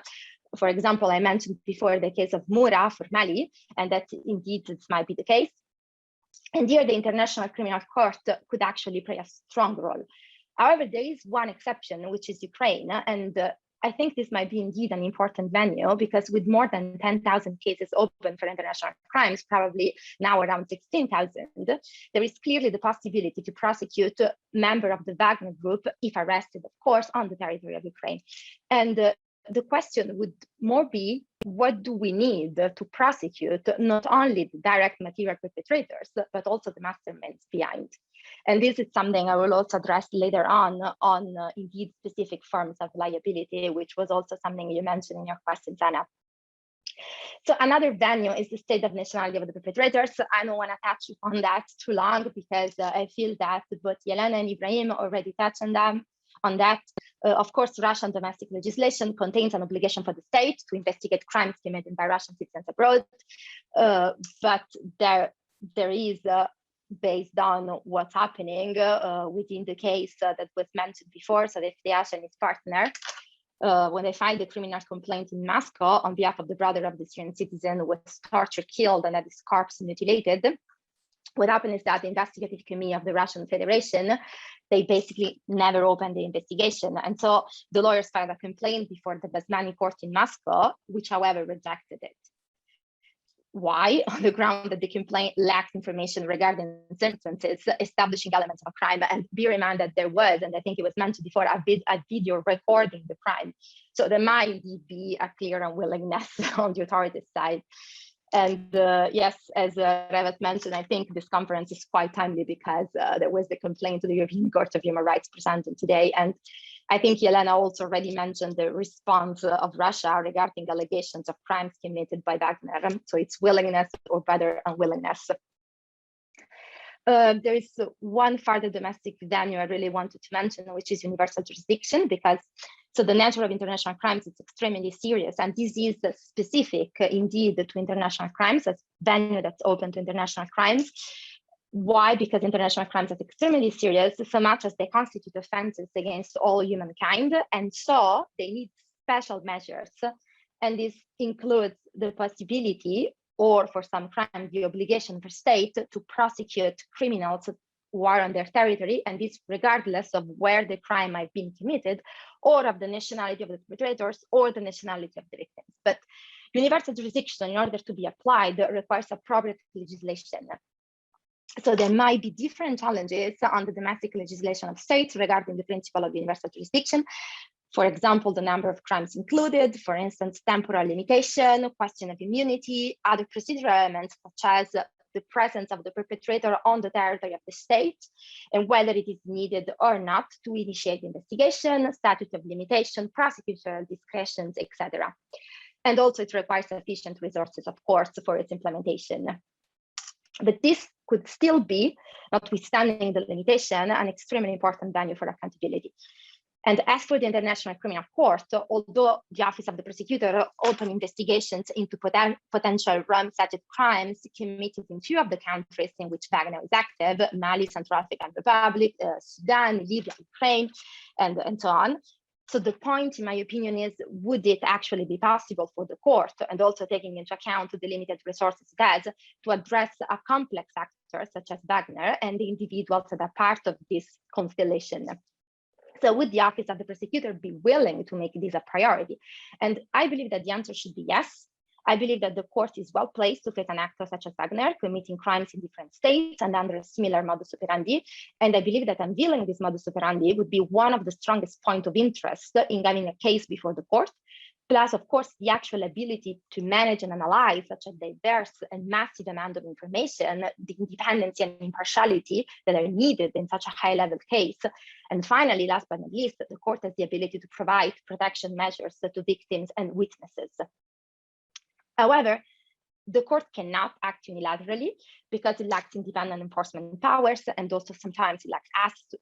For example, I mentioned before the case of Moura for Mali, and that indeed this might be the case. And here the International Criminal Court could actually play a strong role. However, there is one exception, which is Ukraine. And I think this might be indeed an important venue, because with more than 10,000 cases open for international crimes, probably now around 16,000, there is clearly the possibility to prosecute a member of the Wagner Group, if arrested, of course, on the territory of Ukraine. And the question would more be, what do we need to prosecute not only the direct material perpetrators, but also the masterminds behind? And this is something I will also address later on indeed specific forms of liability, which was also something you mentioned in your questions, Anna. So another venue is the state of nationality of the perpetrators. I don't want to touch on that too long, because I feel that both Yelena and Ibrahim already touched on that. Of course, Russian domestic legislation contains an obligation for the state to investigate crimes committed by Russian citizens abroad, but there is, based on what's happening within the case that was mentioned before, so if the and his partner, when they filed the criminal complaint in Moscow on behalf of the brother of the Syrian citizen who was tortured, killed, and had his corpse mutilated, what happened is that the investigative committee of the Russian Federation, they basically never opened the investigation. And so the lawyers filed a complaint before the Basmani court in Moscow, which however rejected it. Why? On the ground that the complaint lacked information regarding circumstances establishing elements of a crime. And be reminded that there was, and I think it was mentioned before, a video recording the crime. So there might be a clear unwillingness on the authorities' side. And yes, as Revat mentioned, I think this conference is quite timely, because there was the complaint to the European Court of Human Rights presented today. And I think Yelena also already mentioned the response of Russia regarding allegations of crimes committed by Wagner. So its willingness, or rather unwillingness. There is one further domestic venue I really wanted to mention, which is universal jurisdiction, because so the nature of international crimes is extremely serious, and this is specific indeed to international crimes, as venue that's open to international crimes. Why? Because international crimes are extremely serious, so much as they constitute offenses against all humankind, and so they need special measures. And this includes the possibility, or for some crimes, the obligation for state to prosecute criminals who are on their territory, and this regardless of where the crime might have been committed, or of the nationality of the perpetrators, or the nationality of the victims. But universal jurisdiction, in order to be applied, requires appropriate legislation. So there might be different challenges on the domestic legislation of states regarding the principle of universal jurisdiction. For example, the number of crimes included, for instance, temporal limitation, question of immunity, other procedural elements such as the presence of the perpetrator on the territory of the state, and whether it is needed or not to initiate investigation, statute of limitation, prosecutorial discretions, etc. And also it requires sufficient resources, of course, for its implementation. But this could still be, notwithstanding the limitation, an extremely important venue for accountability. And as for the International Criminal Court, although the Office of the Prosecutor opened investigations into potential Rome-Statute crimes committed in few of the countries in which Wagner is active, Mali, Central African Republic, Sudan, Libya, Ukraine, and so on. So the point, in my opinion, is would it actually be possible for the court, and also taking into account the limited resources it has, to address a complex actor such as Wagner and the individuals that are part of this constellation? So would the Office of the Prosecutor be willing to make this a priority? And I believe that the answer should be yes. I believe that the court is well placed to face an actor such as Wagner committing crimes in different states and under a similar modus operandi. And I believe that unveiling this modus operandi would be one of the strongest points of interest in getting a case before the court. Plus, of course, the actual ability to manage and analyze such a diverse and massive amount of information, the independence and impartiality that are needed in such a high-level case. And finally, last but not least, the court has the ability to provide protection measures to victims and witnesses. However, the court cannot act unilaterally because it lacks independent enforcement powers, and also sometimes it lacks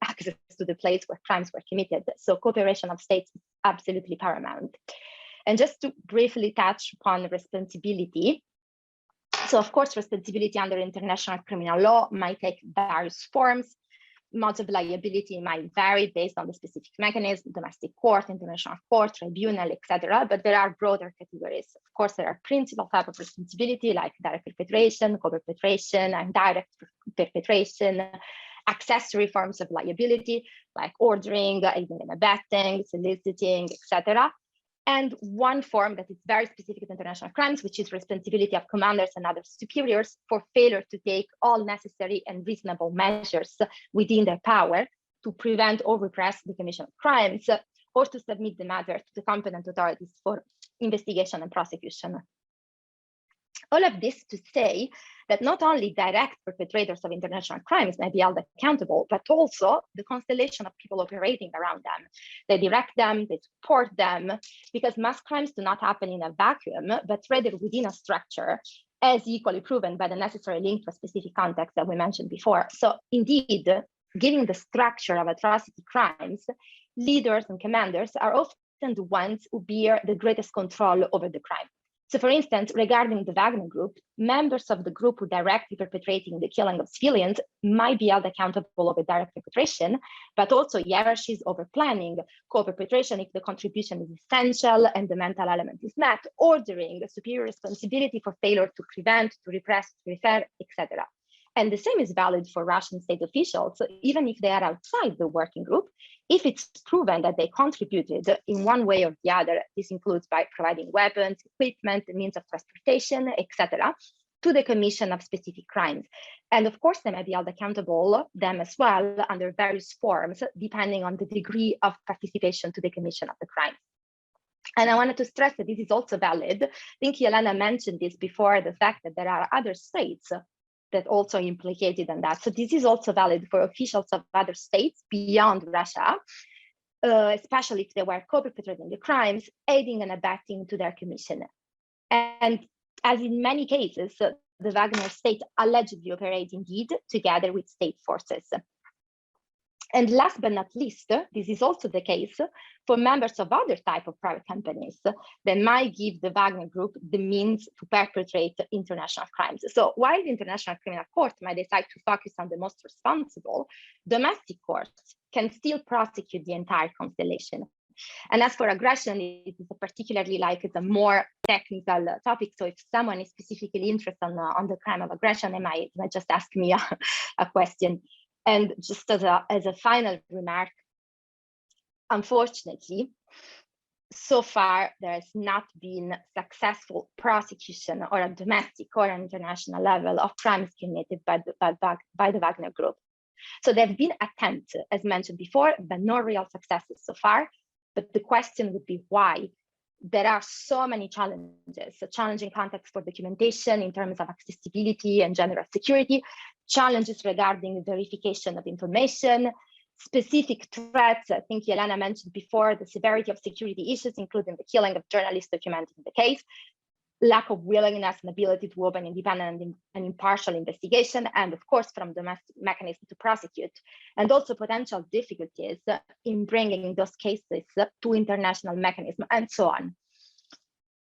access to the place where crimes were committed. So cooperation of states is absolutely paramount. And just to briefly touch upon responsibility. So of course, responsibility under international criminal law might take various forms. Modes of liability might vary based on the specific mechanism, domestic court, international court, tribunal, etc. But there are broader categories. Of course, there are principal type of responsibility like direct perpetration, co-perpetration, indirect perpetration, accessory forms of liability like ordering, aiding and abetting, soliciting, etc. And one form that is very specific to international crimes, which is responsibility of commanders and other superiors for failure to take all necessary and reasonable measures within their power to prevent or repress the commission of crimes, or to submit the matter to the competent authorities for investigation and prosecution. All of this to say that not only direct perpetrators of international crimes may be held accountable, but also the constellation of people operating around them. They direct them, they support them, because mass crimes do not happen in a vacuum, but rather within a structure, as equally proven by the necessary link to a specific context that we mentioned before. So indeed, given the structure of atrocity crimes, leaders and commanders are often the ones who bear the greatest control over the crime. So for instance, regarding the Wagner Group, members of the group who directly perpetrating the killing of civilians might be held accountable over direct perpetration, but also hierarchies over planning, co-perpetration if the contribution is essential and the mental element is met, ordering, superior responsibility for failure to prevent, to repress, to refer, etc. And the same is valid for Russian state officials, even if they are outside the working group. If it's proven that they contributed in one way or the other, this includes by providing weapons, equipment, means of transportation, etc., to the commission of specific crimes. And of course, they may be held accountable, them as well, under various forms, depending on the degree of participation to the commission of the crime. And I wanted to stress that this is also valid. I think Yelena mentioned this before, the fact that there are other states that also implicated in that. So this is also valid for officials of other states beyond Russia, especially if they were co-perpetrating the crimes, aiding and abetting to their commission. And as in many cases, the Wagner state allegedly operate indeed together with state forces. And last but not least, this is also the case for members of other type of private companies that might give the Wagner Group the means to perpetrate international crimes. So while the International Criminal Court might decide to focus on the most responsible, domestic courts can still prosecute the entire constellation. And as for aggression, it is particularly like it's a more technical topic. So if someone is specifically interested on the crime of aggression, they might just ask me a question. And just as a final remark, unfortunately, so far there has not been successful prosecution or a domestic or an international level of crimes committed by the Wagner Group. So there have been attempts, as mentioned before, but no real successes so far. But the question would be why? There are so many challenges, a challenging context for documentation in terms of accessibility and general security, challenges regarding verification of information, specific threats. I think Yelena mentioned before the severity of security issues, including the killing of journalists documenting the case, lack of willingness and ability to open independent and impartial investigation, and of course from domestic mechanisms to prosecute, and also potential difficulties in bringing those cases to international mechanisms, and so on.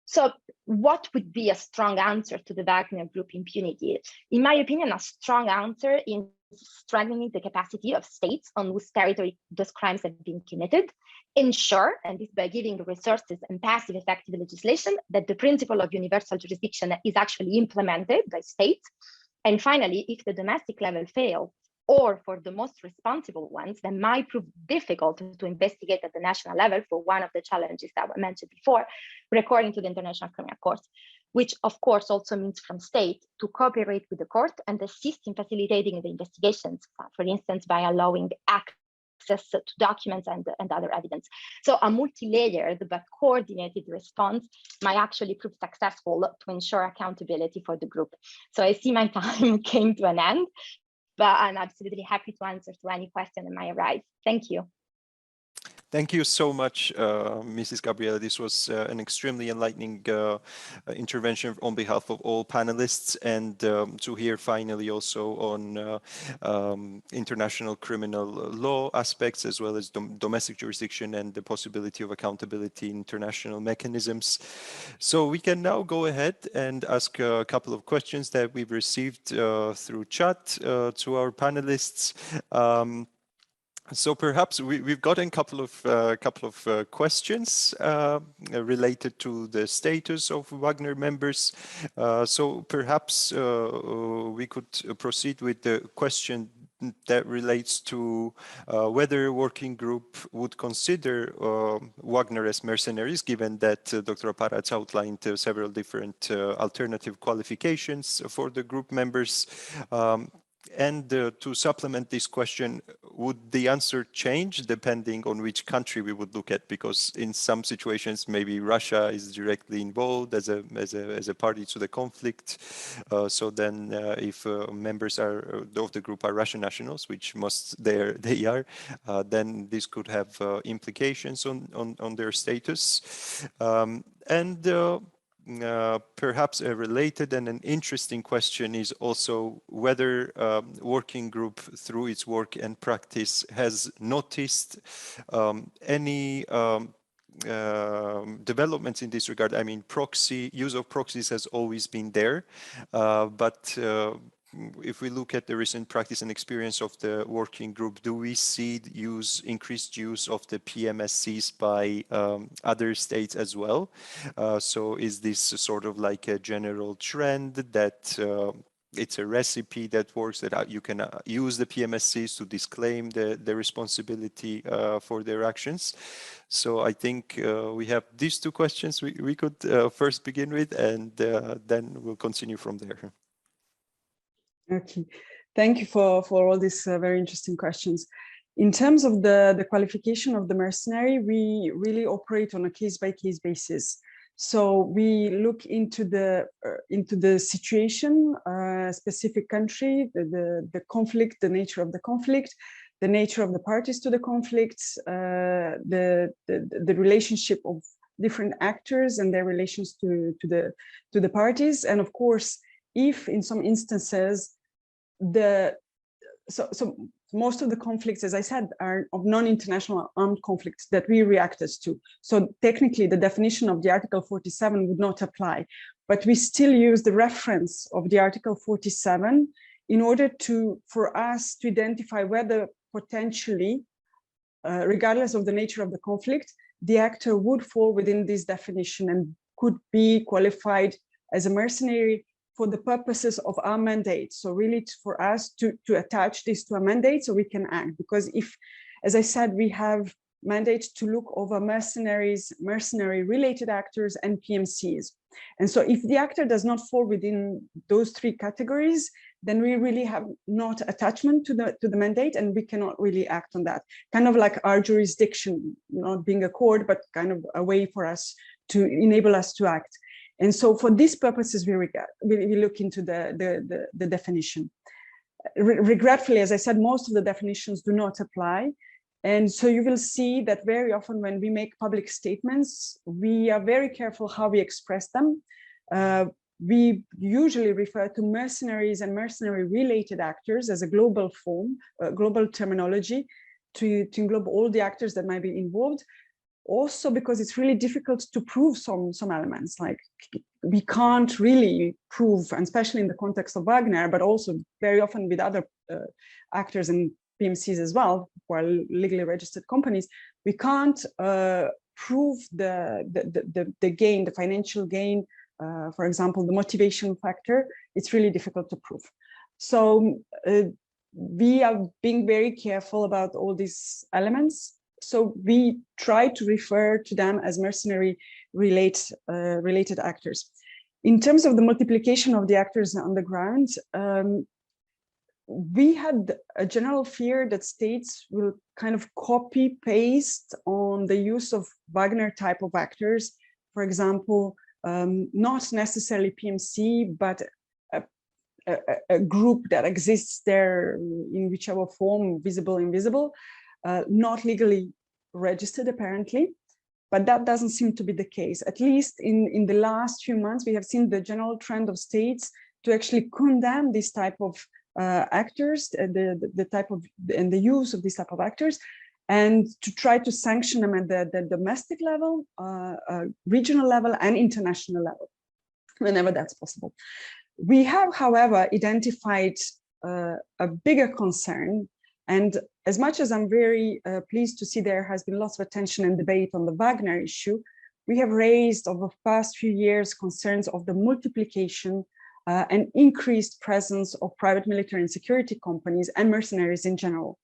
So what would be a strong answer to the Wagner Group impunity? In my opinion, a strong answer is strengthening the capacity of states on whose territory those crimes have been committed, ensure, and this by giving resources and passive effective legislation, that the principle of universal jurisdiction is actually implemented by states. And finally, if the domestic level fails, or for the most responsible ones, that might prove difficult to investigate at the national level for one of the challenges that were mentioned before, recurring to the International Criminal Court, which of course also means from state to cooperate with the court and assist in facilitating the investigations, for instance, by allowing access to documents and other evidence. So a multi-layered but coordinated response might actually prove successful to ensure accountability for the group. So I see my time came to an end, but I'm absolutely happy to answer to any question that might arise. Thank you. Thank you so much, Mrs. Gabriela. This was an extremely enlightening intervention on behalf of all panelists, and to hear finally also on international criminal law aspects, as well as domestic jurisdiction and the possibility of accountability in international mechanisms. So we can now go ahead and ask a couple of questions that we've received through chat to our panelists. So perhaps we've gotten a couple of questions related to the status of Wagner members. So perhaps we could proceed with the question that relates to whether a working group would consider Wagner as mercenaries, given that Dr. Aparats outlined several different alternative qualifications for the group members. And to supplement this question, would the answer change depending on which country we would look at? Because in some situations, maybe Russia is directly involved as a party to the conflict. So then, if members of the group are Russian nationals, which they are, then this could have implications on their status. Perhaps a related and an interesting question is also whether working group through its work and practice has noticed any developments in this regard. I mean, use of proxies has always been there, but if we look at the recent practice and experience of the working group, do we see increased use of the PMSCs by other states as well? So is this sort of like a general trend that it's a recipe that works, that you can use the PMSCs to disclaim the responsibility for their actions? So I think we have these two questions we could first begin with, and then we'll continue from there. Okay, thank you for all these very interesting questions. In terms of the qualification of the mercenary, we really operate on a case-by-case basis. So we look into the situation, specific country, the conflict, the nature of the conflict, the nature of the parties to the conflicts, the relationship of different actors and their relations to the parties, and of course, if in some instances so most of the conflicts, as I said, are of non-international armed conflicts that we reacted to. So technically, the definition of the Article 47 would not apply, but we still use the reference of the Article 47 in order for us to identify whether potentially, regardless of the nature of the conflict, the actor would fall within this definition and could be qualified as a mercenary for the purposes of our mandate. So really for us to attach this to a mandate so we can act. Because if, as I said, we have mandate to look over mercenaries, mercenary related actors and PMCs. And so if the actor does not fall within those three categories, then we really have not attachment to the mandate and we cannot really act on that. Kind of like our jurisdiction, not being a court, but kind of a way for us to enable us to act. And so for these purposes, we look into the definition. Regretfully, as I said, most of the definitions do not apply. And so you will see that very often when we make public statements, we are very careful how we express them. We usually refer to mercenaries and mercenary related actors as a global form, global terminology to englobe all the actors that might be involved. Also because it's really difficult to prove some elements, like we can't really prove, and especially in the context of Wagner, but also very often with other actors and PMCs as well, who are legally registered companies, we can't prove the gain, the financial gain, for example, the motivation factor. It's really difficult to prove. So we are being very careful about all these elements. So we try to refer to them as mercenary related actors. In terms of the multiplication of the actors on the ground, we had a general fear that states will kind of copy paste on the use of Wagner type of actors. For example, not necessarily PMC, but a group that exists there in whichever form, visible, invisible, not legally registered apparently, but that doesn't seem to be the case. At least in the last few months, we have seen the general trend of states to actually condemn this type of actors, the type of and the use of this type of actors, and to try to sanction them at the domestic level, regional level, and international level, whenever that's possible. We have, however, identified a bigger concern, and as much as I'm very pleased to see there has been lots of attention and debate on the Wagner issue, we have raised over the past few years concerns of the multiplication and increased presence of private military and security companies and mercenaries in general.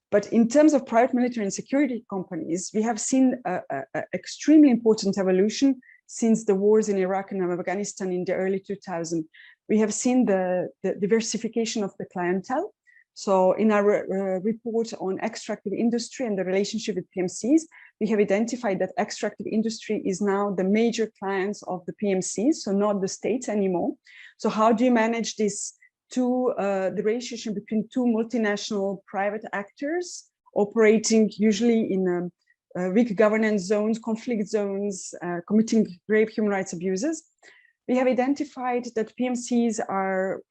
But in terms of private military and security companies, we have seen an extremely important evolution since the wars in Iraq and Afghanistan in the early 2000s. We have seen the diversification of the clientele. So in our report on extractive industry and the relationship with PMCs, we have identified that extractive industry is now the major clients of the PMCs, so not the states anymore. So how do you manage this the relationship between two multinational private actors operating usually in weak governance zones, conflict zones, committing grave human rights abuses? We have identified that PMCs are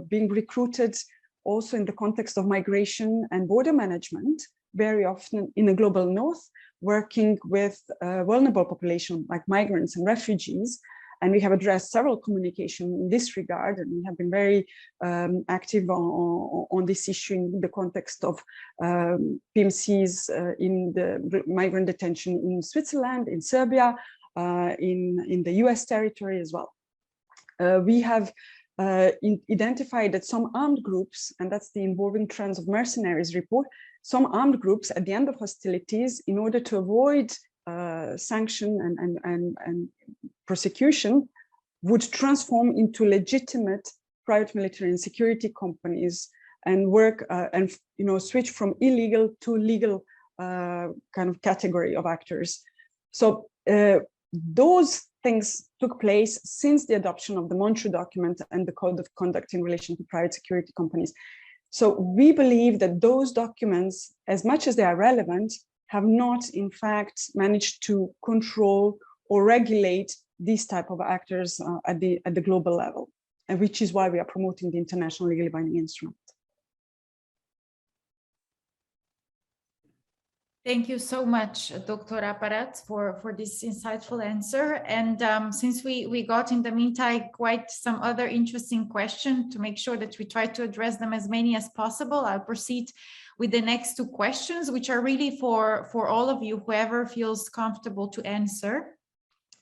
being recruited also in the context of migration and border management, very often in the global north, working with vulnerable population like migrants and refugees. And we have addressed several communication in this regard, and we have been very active on this issue in the context of PMCs in the migrant detention in Switzerland, in Serbia, in the US territory as well. We have identified that some armed groups, and that's the Involving Trends of Mercenaries report, some armed groups at the end of hostilities, in order to avoid sanction and prosecution, would transform into legitimate private military and security companies and work and switch from illegal to legal kind of category of actors. So those things took place since the adoption of the Montreux document and the Code of Conduct in relation to private security companies. So we believe that those documents, as much as they are relevant, have not, in fact, managed to control or regulate these type of actors at the global level, and which is why we are promoting the international legally binding instrument. Thank you so much, Dr. Aparat, for this insightful answer. And since we got in the meantime quite some other interesting questions, to make sure that we try to address them as many as possible, I'll proceed with the next two questions, which are really for all of you, whoever feels comfortable to answer.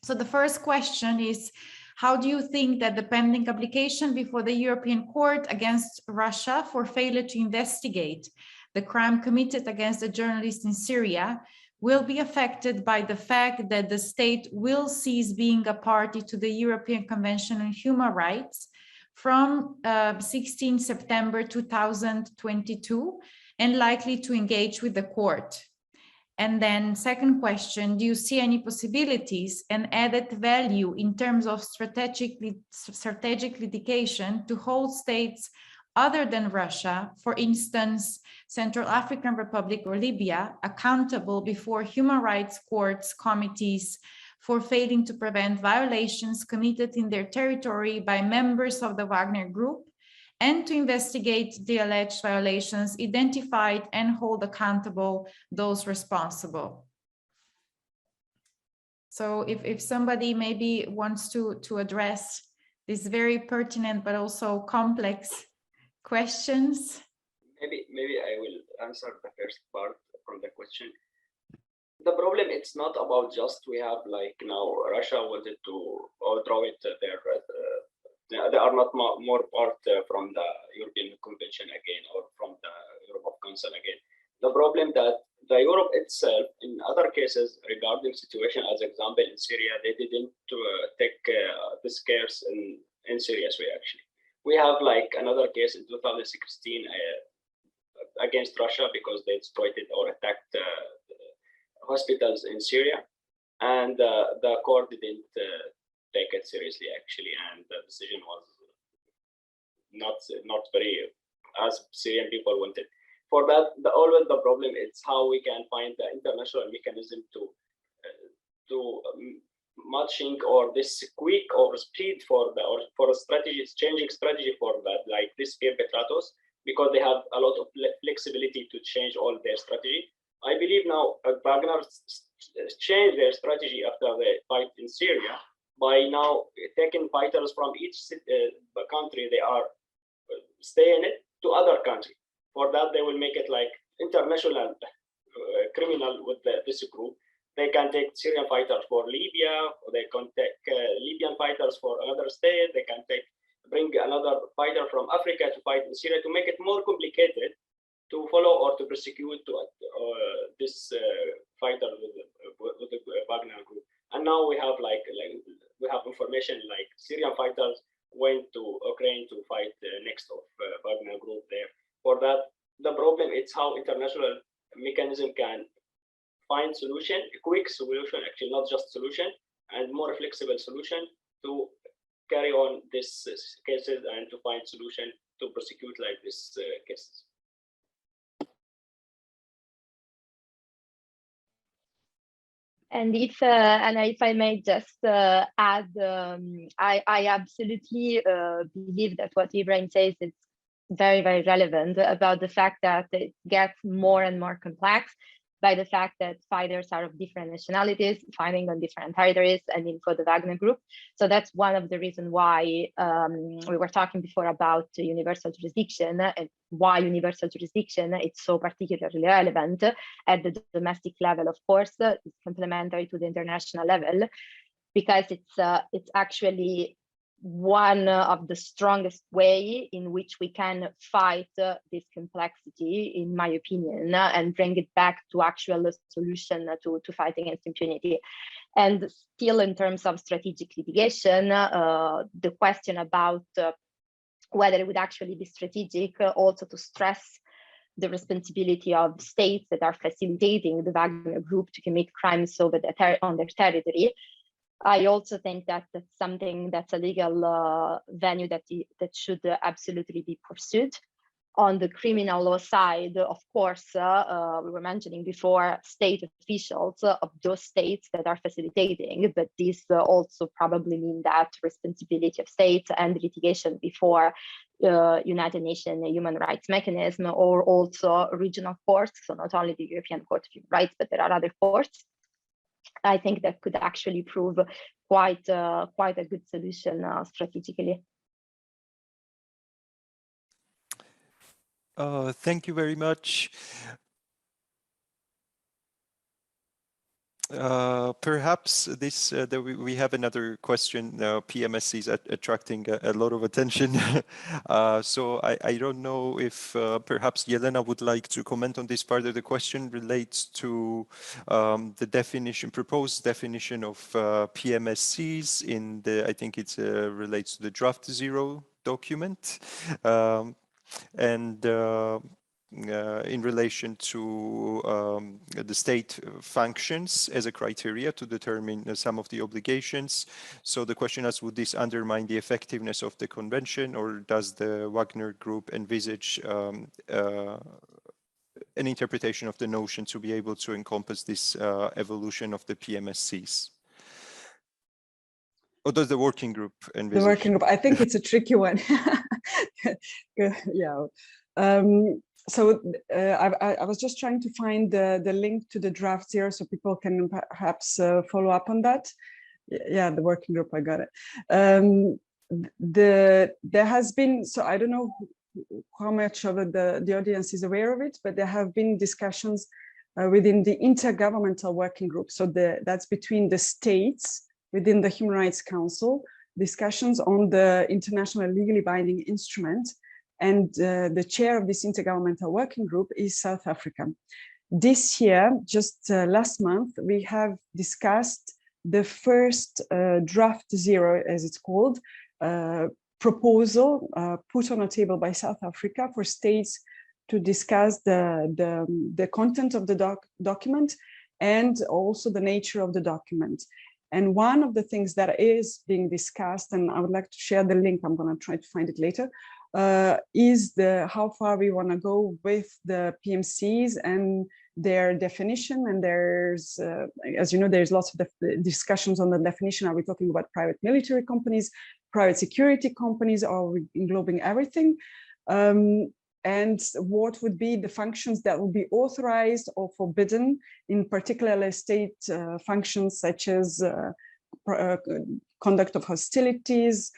So the first question is, how do you think that the pending application before the European Court against Russia for failure to investigate the crime committed against a journalist in Syria will be affected by the fact that the state will cease being a party to the European Convention on Human Rights from 16 September 2022 and likely to engage with the court? And then second question, do you see any possibilities and added value in terms of strategic litigation to hold states other than Russia, for instance, Central African Republic or Libya, accountable before human rights courts committees for failing to prevent violations committed in their territory by members of the Wagner Group, and to investigate the alleged violations, identified and hold accountable those responsible? So if somebody maybe wants to address these very pertinent but also complex questions. Maybe I will answer the first part from the question. The problem, it's not about just we have like now Russia wanted to overthrow it. They are not more part from the European Convention again, or from the Europe Council again. The problem that the Europe itself, in other cases regarding situation, as example in Syria, they didn't take this case in serious way. Actually, we have like another case in 2016 against Russia because they exploited or attacked hospitals in Syria, and the court didn't take it seriously actually, and the decision was not very as Syrian people wanted. For that, always the problem is how we can find the international mechanism to matching or this quick or speed for a strategy, changing strategy for that, like this perpetrators, because they have a lot of flexibility to change all their strategy. I believe now Wagner changed their strategy after the fight in Syria by now taking fighters from each country they are staying it to other country. For that, they will make it like international criminal with this group. They can take Syrian fighters for Libya, or they can take Libyan fighters for another state. They can bring another fighter from Africa to fight in Syria to make it more complicated to follow or to prosecute this fighter with the Wagner Group. And now we have we have information like Syrian fighters went to Ukraine to fight next of Wagner Group there. For that, the problem is how international mechanism can find solution, a quick solution, actually not just solution, and more flexible solution to carry on these cases and to find solution to prosecute like these cases. And if I may just add, I absolutely believe that what Ibrahim says is very, very relevant about the fact that it gets more and more complex by the fact that fighters are of different nationalities, fighting on different territories, I mean, for the Wagner Group. So that's one of the reasons why we were talking before about universal jurisdiction, and why universal jurisdiction is so particularly relevant at the domestic level. Of course, it's complementary to the international level, because it's actually one of the strongest way in which we can fight this complexity, in my opinion, and bring it back to actual solution to fight against impunity. And still, in terms of strategic litigation, the question about whether it would actually be strategic also to stress the responsibility of states that are facilitating the Wagner Group to commit crimes over on their territory. I also think that that's something that's a legal venue that should absolutely be pursued. On the criminal law side, of course, we were mentioning before state officials of those states that are facilitating, but this also probably mean that responsibility of states and litigation before United Nations human rights mechanism, or also regional courts, so not only the European Court of Human Rights, but there are other courts. I think that could actually prove quite a good solution strategically. Thank you very much. Perhaps this we have another question. PMSC is attracting a lot of attention. So I don't know if perhaps Yelena would like to comment on this part of the question. Relates to the definition, proposed definition of PMSCs in the, I think it relates to the draft 0 document. And in relation to the state functions as a criteria to determine some of the obligations. So the question is, would this undermine the effectiveness of the convention, or does the Wagner Group envisage an interpretation of the notion to be able to encompass this evolution of the PMSCs? Or does the working group envisage? The working group, I think it's a tricky one. Yeah. So I was just trying to find the link to the draft 0 so people can perhaps follow up on that. Yeah, the working group, I got it. There has been, so I don't know how much of the audience is aware of it, but there have been discussions within the intergovernmental working group. So that's between the states within the Human Rights Council, discussions on the international legally binding instrument. And the chair of this intergovernmental working group is South Africa. This year, just last month, we have discussed the first draft 0, as it's called, proposal put on a table by South Africa for states to discuss the content of the document and also the nature of the document. And one of the things that is being discussed, and I would like to share the link, I'm going to try to find it later, is how far we want to go with the PMCs and their definition. And there's, as you know, there's lots of discussions on the definition. Are we talking about private military companies, private security companies, or are we englobing everything? And what would be the functions that would be authorized or forbidden, in particular state functions such as conduct of hostilities,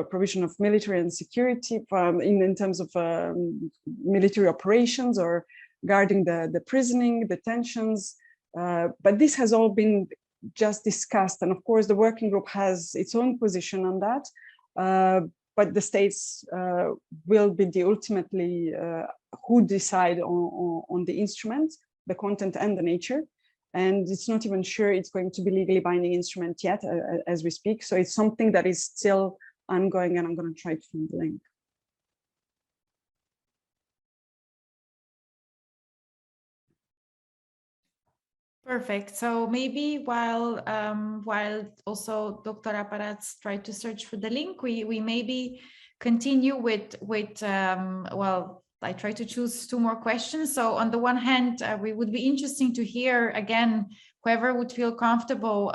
provision of military and security in terms of military operations, or guarding the prisoning, detentions. But this has all been just discussed. And of course, the working group has its own position on that. But the states will be ultimately who decide on the instrument, the content and the nature. And it's not even sure it's going to be legally binding instrument yet as we speak. So it's something that is still ongoing, and I'm going to try to find the link. Perfect. So maybe while also Dr. Aparats tried to search for the link, we maybe continue with well, I try to choose 2 more questions. So on the one hand, we would be interesting to hear again, whoever would feel comfortable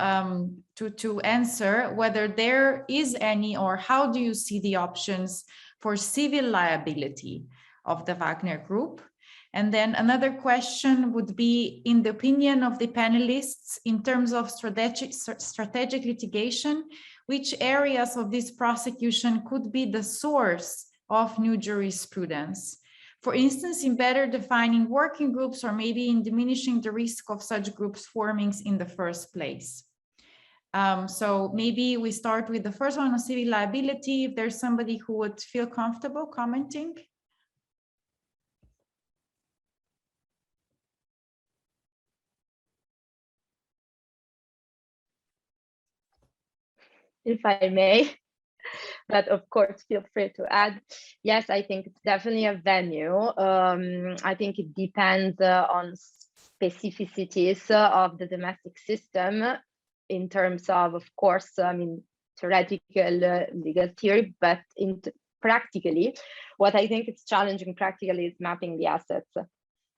to answer whether there is any, or how do you see the options for civil liability of the Wagner Group? And then another question would be, in the opinion of the panelists, in terms of strategic litigation, which areas of this prosecution could be the source of new jurisprudence? For instance, in better defining working groups, or maybe in diminishing the risk of such groups forming in the first place. So maybe we start with the first one on civil liability. If there's somebody who would feel comfortable commenting. If I may, but of course, feel free to add. Yes, I think it's definitely a venue. I think it depends on specificities of the domestic system in terms of course, I mean, theoretical legal theory, but practically, what I think is challenging practically is mapping the assets.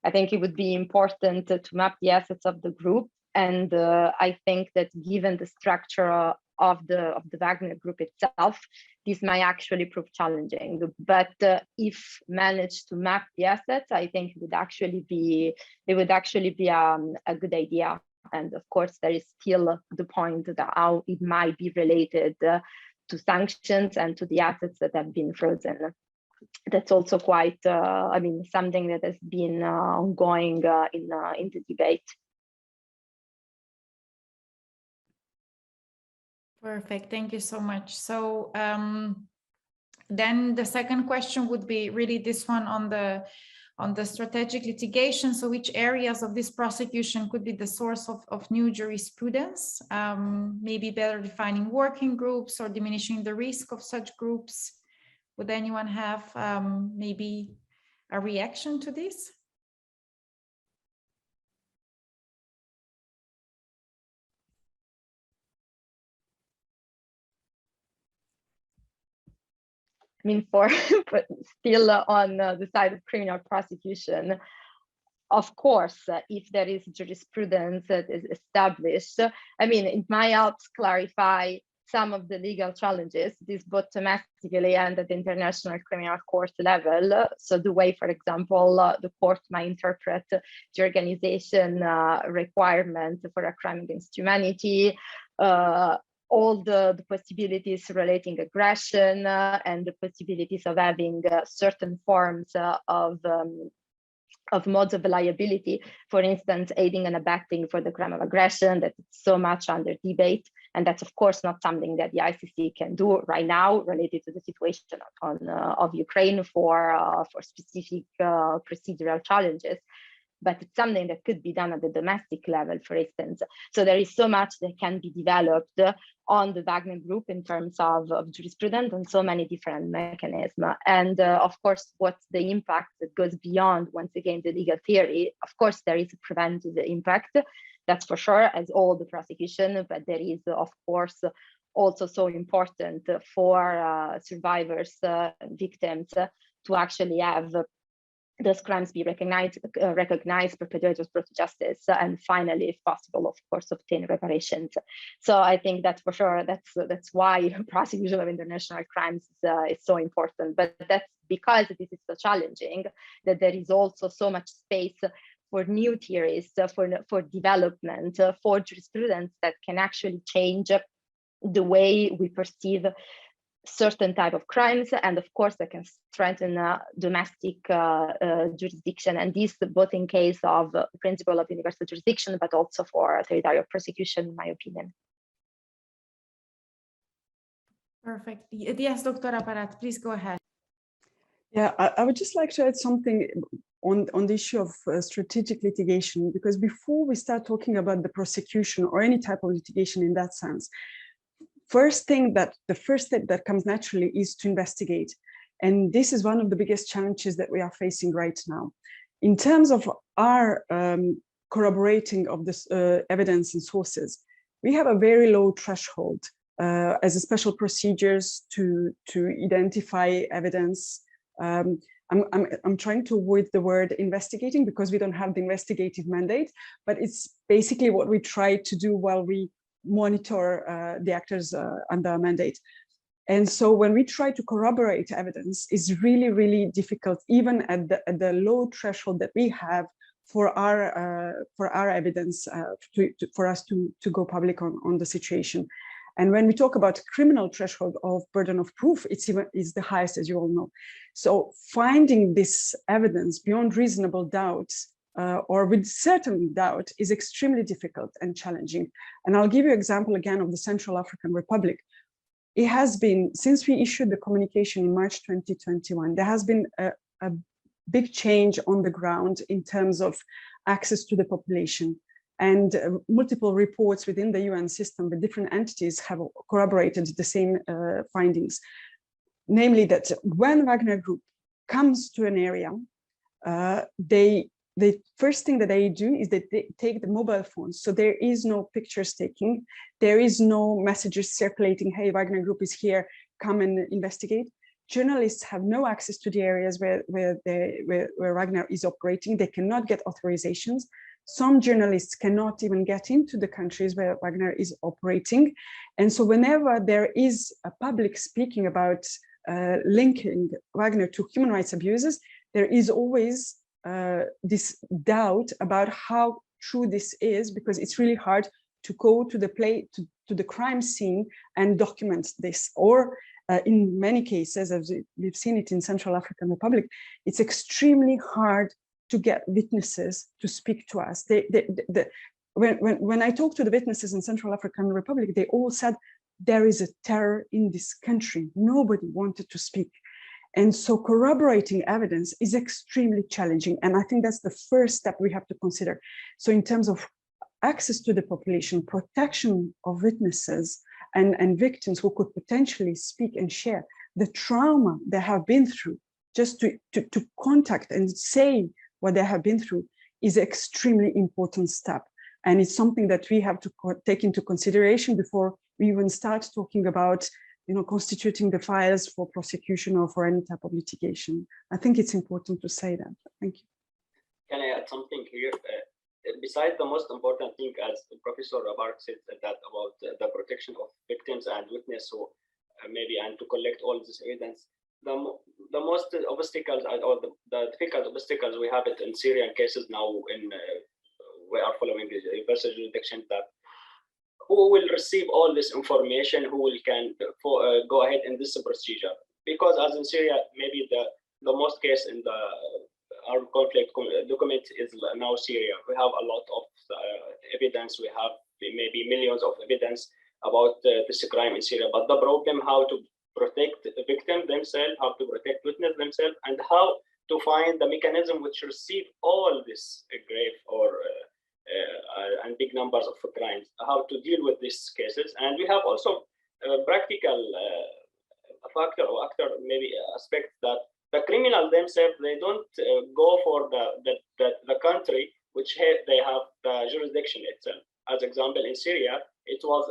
I think it would be important to map the assets of the group. And I think that given the structure of the Wagner Group itself, this might actually prove challenging. But if managed to map the assets, I think it would actually be a good idea. And of course, there is still the point that how it might be related to sanctions and to the assets that have been frozen. That's also quite, I mean, something that has been ongoing in the debate. Perfect, thank you so much. So then the second question would be really this one on the strategic litigation. So which areas of this prosecution could be the source of new jurisprudence? Maybe better defining working groups or diminishing the risk of such groups. Would anyone have maybe a reaction to this? I mean, but still on the side of criminal prosecution, of course, if there is jurisprudence that is established, I mean, it might help clarify some of the legal challenges, this both domestically and at the International Criminal Court level. So the way, for example, the court might interpret the organization requirement for a crime against humanity, all the possibilities relating aggression and the possibilities of having certain forms of modes of liability, for instance, aiding and abetting for the crime of aggression, that it's so much under debate. And that's, of course, not something that the ICC can do right now related to the situation of Ukraine for specific procedural challenges. But it's something that could be done at the domestic level, for instance. So there is so much that can be developed on the Wagner Group in terms of jurisprudence and so many different mechanisms. And of course, what's the impact that goes beyond, once again, the legal theory? Of course, there is a preventive impact, that's for sure, as all the prosecution, but there is, of course, also so important for survivors, victims, to actually have those crimes be recognized, perpetrators brought to justice, and finally, if possible, of course, obtain reparations. So I think that for sure, that's why prosecution of international crimes is so important. But that's because this is so challenging that there is also so much space for new theories, for development, for jurisprudence that can actually change the way we perceive certain type of crimes, and of course that can strengthen domestic jurisdiction, and this both in case of the principle of universal jurisdiction, but also for territorial prosecution, in my opinion. Perfect. Yes, Dr. Parat, please go ahead. Yeah, I would just like to add something on the issue of strategic litigation, because before we start talking about the prosecution or any type of litigation in that sense, the first step that comes naturally is to investigate. And this is one of the biggest challenges that we are facing right now. In terms of our corroborating of this evidence and sources, we have a very low threshold as a special procedures to identify evidence. I'm trying to avoid the word investigating because we don't have the investigative mandate, but it's basically what we try to do while we monitor the actors under a mandate. And so when we try to corroborate evidence, it's really, really difficult, even at the low threshold that we have for our evidence, for us to go public on the situation. And when we talk about criminal threshold of burden of proof, it's the highest, as you all know. So finding this evidence beyond reasonable doubt or with certain doubt is extremely difficult and challenging. And I'll give you an example again of the Central African Republic. It has been, since we issued the communication in March 2021, there has been a big change on the ground in terms of access to the population. And multiple reports within the UN system with different entities have corroborated the same findings. Namely that when Wagner Group comes to an area, the first thing that they do is that they take the mobile phones. So there is no pictures taking, there is no messages circulating, hey, Wagner Group is here, come and investigate. Journalists have no access to the areas where Wagner is operating. They cannot get authorizations. Some journalists cannot even get into the countries where Wagner is operating. And so whenever there is a public speaking about linking Wagner to human rights abuses, there is always this doubt about how true this is, because it's really hard to go to the crime scene and document this. Or in many cases, as we've seen it in Central African Republic, it's extremely hard to get witnesses to speak to us. When I talked to the witnesses in Central African Republic, they all said, there is a terror in this country. Nobody wanted to speak. And so corroborating evidence is extremely challenging. And I think that's the first step we have to consider. So in terms of access to the population, protection of witnesses and victims who could potentially speak and share the trauma they have been through, just to contact and say what they have been through is an extremely important step. And it's something that we have to take into consideration before we even start talking about constituting the files for prosecution or for any type of litigation. I think it's important to say that. Thank you. Can I add something here? Besides the most important thing, as Professor Rabark said, that about the protection of victims and witnesses, so and to collect all this evidence, the most obstacles or the difficult obstacles we have it in Syrian cases now. We are following the universal jurisdiction, that who will receive all this information, who can go ahead in this procedure. Because as in Syria, maybe the most case in the armed conflict document is now Syria. We have a lot of evidence. We have maybe millions of evidence about this crime in Syria. But the problem, how to protect the victim themselves, how to protect witness themselves, and how to find the mechanism which receive all this grave or and big numbers of crimes, how to deal with these cases. And we have also practical factor or actor maybe aspect that the criminal themselves, they don't go for the country which they have the jurisdiction itself. As example, in Syria, it was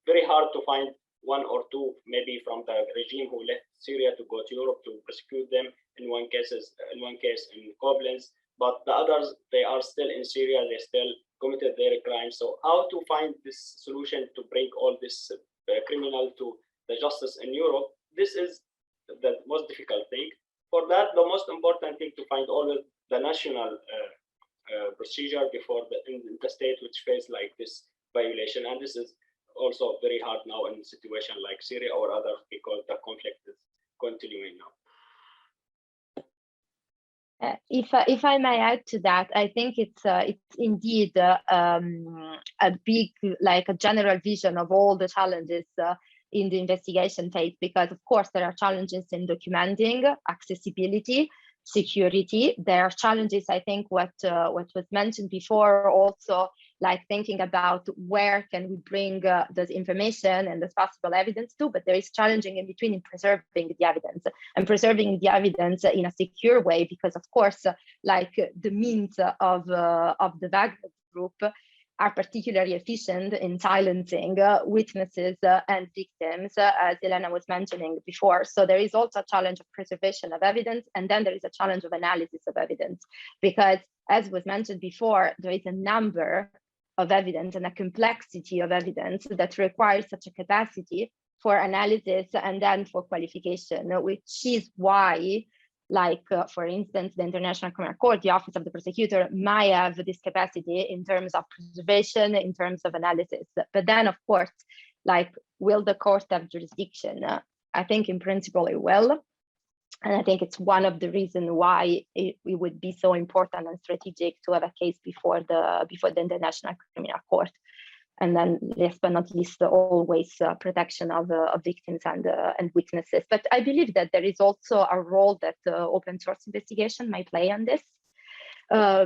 very very hard to find one or two, maybe from the regime who left Syria to go to Europe to prosecute them. In one case in Koblenz, but the others, they are still in Syria. They still committed their crimes. So how to find this solution to bring all this criminal to the justice in Europe? This is the most difficult thing. For that, the most important thing to find always the national procedure before the state which face like this violation. And this is also very hard now in a situation like Syria or others, because the conflict is continuing now. If I may add to that, I think it's indeed a big, like a general vision of all the challenges in the investigation phase, because of course there are challenges in documenting, accessibility, security. There are challenges, I think, what was mentioned before, also like thinking about where can we bring this information and this possible evidence to, but there is challenging in between in preserving the evidence and preserving the evidence in a secure way, because of course, like the means of the Wagner Group are particularly efficient in silencing witnesses and victims, as Elena was mentioning before. So there is also a challenge of preservation of evidence, and then there is a challenge of analysis of evidence, because as was mentioned before, there is a number of evidence and a complexity of evidence that requires such a capacity for analysis and then for qualification, which is why, like, for instance, the International Criminal Court, the Office of the Prosecutor might have this capacity in terms of preservation, in terms of analysis. But then, of course, like, will the court have jurisdiction? I think in principle it will. And I think it's one of the reasons why it would be so important and strategic to have a case before the International Criminal Court. And then, last but not least, always protection of victims and witnesses. But I believe that there is also a role that open source investigation might play on this,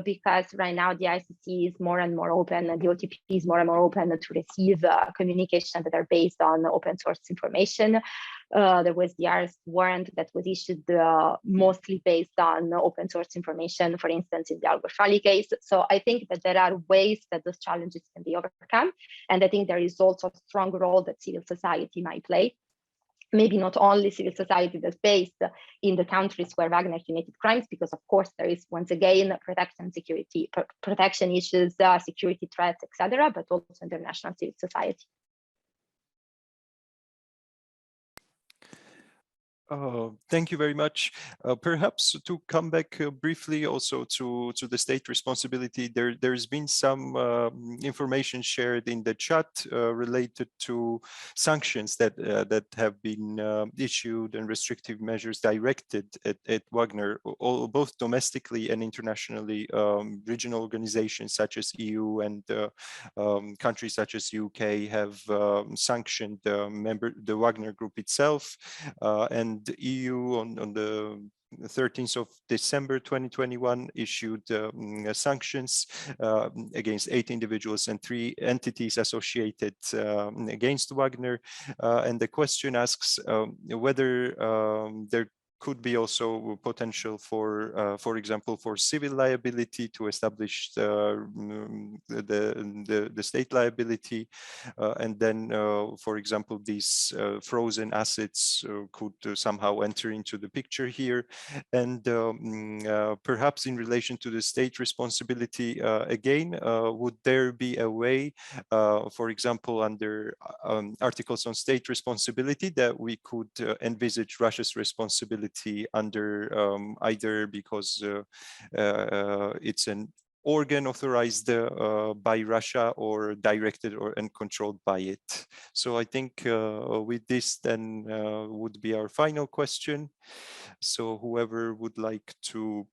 because right now the ICC is more and more open, and the OTP is more and more open to receive communication that are based on open source information. There was the arrest warrant that was issued mostly based on open source information, for instance, in the Al-Ghashali case. So I think that there are ways that those challenges can be overcome. And I think there is also a strong role that civil society might play. Maybe not only civil society that's based in the countries where Wagner committed crimes, because of course there is, once again, protection issues, security threats, etc., but also international civil society. Thank you very much. Perhaps to come back briefly also to the state responsibility, there's been some information shared in the chat related to sanctions that have been issued and restrictive measures directed at Wagner, both domestically and internationally. Regional organizations such as EU and countries such as UK have sanctioned the Wagner Group itself, and the EU on the 13th of December 2021 issued sanctions against 8 individuals and 3 entities associated against Wagner. And the question asks whether there could be also potential for example, for civil liability to establish the state liability, and then, for example, these frozen assets could somehow enter into the picture here. And perhaps in relation to the state responsibility, again, would there be a way, for example, under articles on state responsibility, that we could envisage Russia's responsibility under either because it's an organ authorized by Russia, or directed and controlled by it? So I think with this then would be our final question. So whoever would like to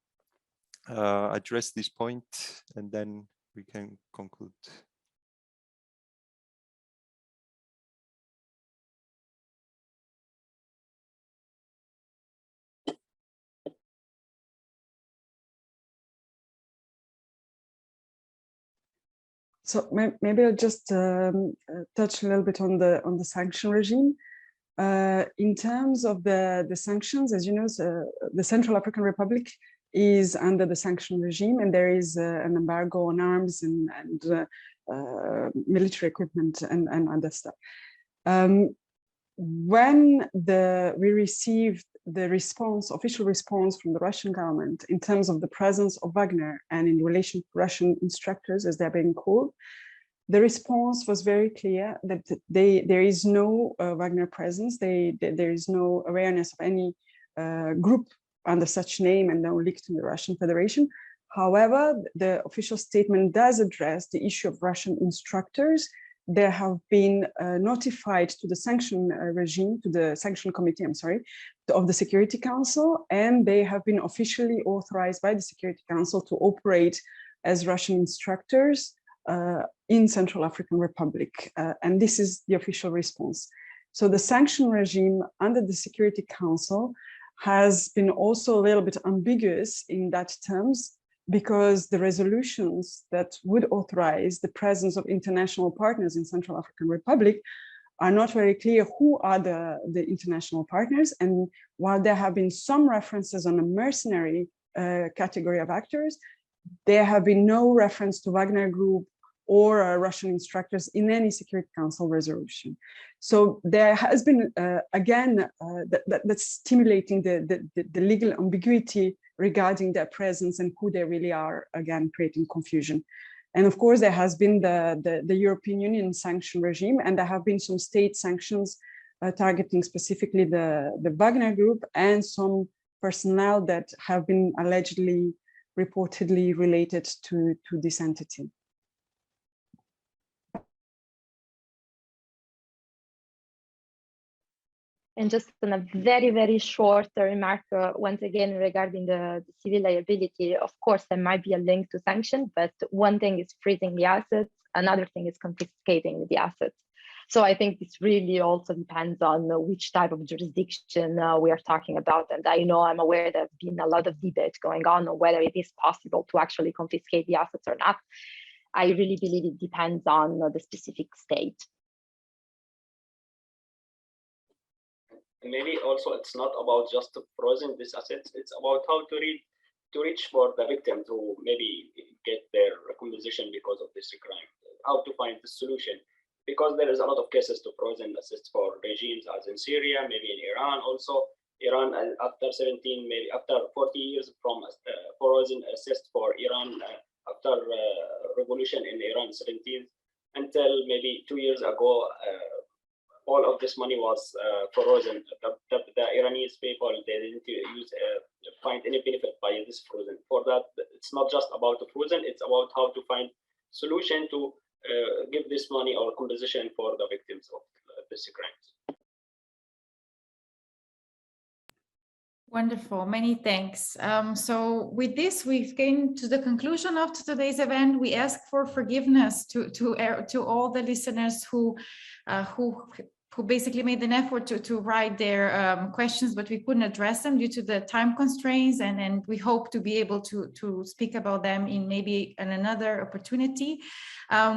address this point, and then we can conclude. So maybe I'll just touch a little bit on the sanction regime. In terms of the sanctions, as you know, the Central African Republic is under the sanction regime, and there is an embargo on arms and military equipment and other stuff. When we received the official response from the Russian government in terms of the presence of Wagner and in relation to Russian instructors, as they're being called, the response was very clear that there is no Wagner presence. There is no awareness of any group under such name and no link to the Russian Federation. However, the official statement does address the issue of Russian instructors. They have been notified to the sanction regime, to the sanction committee, of the Security Council, and they have been officially authorized by the Security Council to operate as Russian instructors in Central African Republic. And this is the official response. So the sanction regime under the Security Council has been also a little bit ambiguous in that terms, because the resolutions that would authorize the presence of international partners in Central African Republic are not very clear who are the international partners. And while there have been some references on a mercenary category of actors, there have been no reference to Wagner Group or Russian instructors in any Security Council resolution. So there has been, again, that's stimulating the legal ambiguity regarding their presence and who they really are, again, creating confusion. And of course, there has been the European Union sanction regime, and there have been some state sanctions targeting specifically the Wagner Group and some personnel that have been allegedly, reportedly related to this entity. And just on a very, very short remark, once again, regarding the civil liability, of course, there might be a link to sanction, but one thing is freezing the assets, another thing is confiscating the assets. So I think this really also depends on which type of jurisdiction we are talking about. And I know I'm aware there's been a lot of debate going on whether it is possible to actually confiscate the assets or not. I really believe it depends on the specific state. Maybe also it's not about just frozen these assets, it's about how to reach for the victim to maybe get their compensation because of this crime, how to find the solution. Because there is a lot of cases to frozen assets for regimes, as in Syria, maybe in Iran also. Iran after 17, maybe after 40 years from frozen assets for Iran after revolution in Iran 17, until maybe 2 years ago, all of this money was frozen. The Iranian people, they didn't find any benefit by this frozen. For that, it's not just about the frozen, it's about how to find solution to give this money or compensation for the victims of this crimes. Wonderful, many thanks. So with this, we've came to the conclusion of today's event. We ask for forgiveness to all the listeners who basically made an effort to write their questions, but we couldn't address them due to the time constraints, and we hope to be able to speak about them in maybe another opportunity.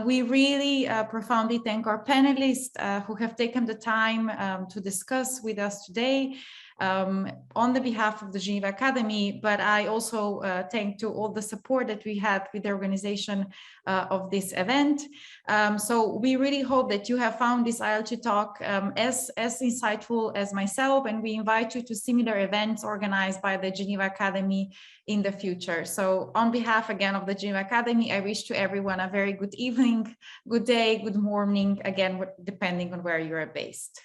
We really profoundly thank our panelists who have taken the time to discuss with us today. On the behalf of the Geneva Academy, but I also thank to all the support that we had with the organization of this event. So we really hope that you have found this ILT talk as insightful as myself, and we invite you to similar events organized by the Geneva Academy in the future. So on behalf again of the Geneva Academy, I wish to everyone a very good evening, good day, good morning, again, depending on where you are based.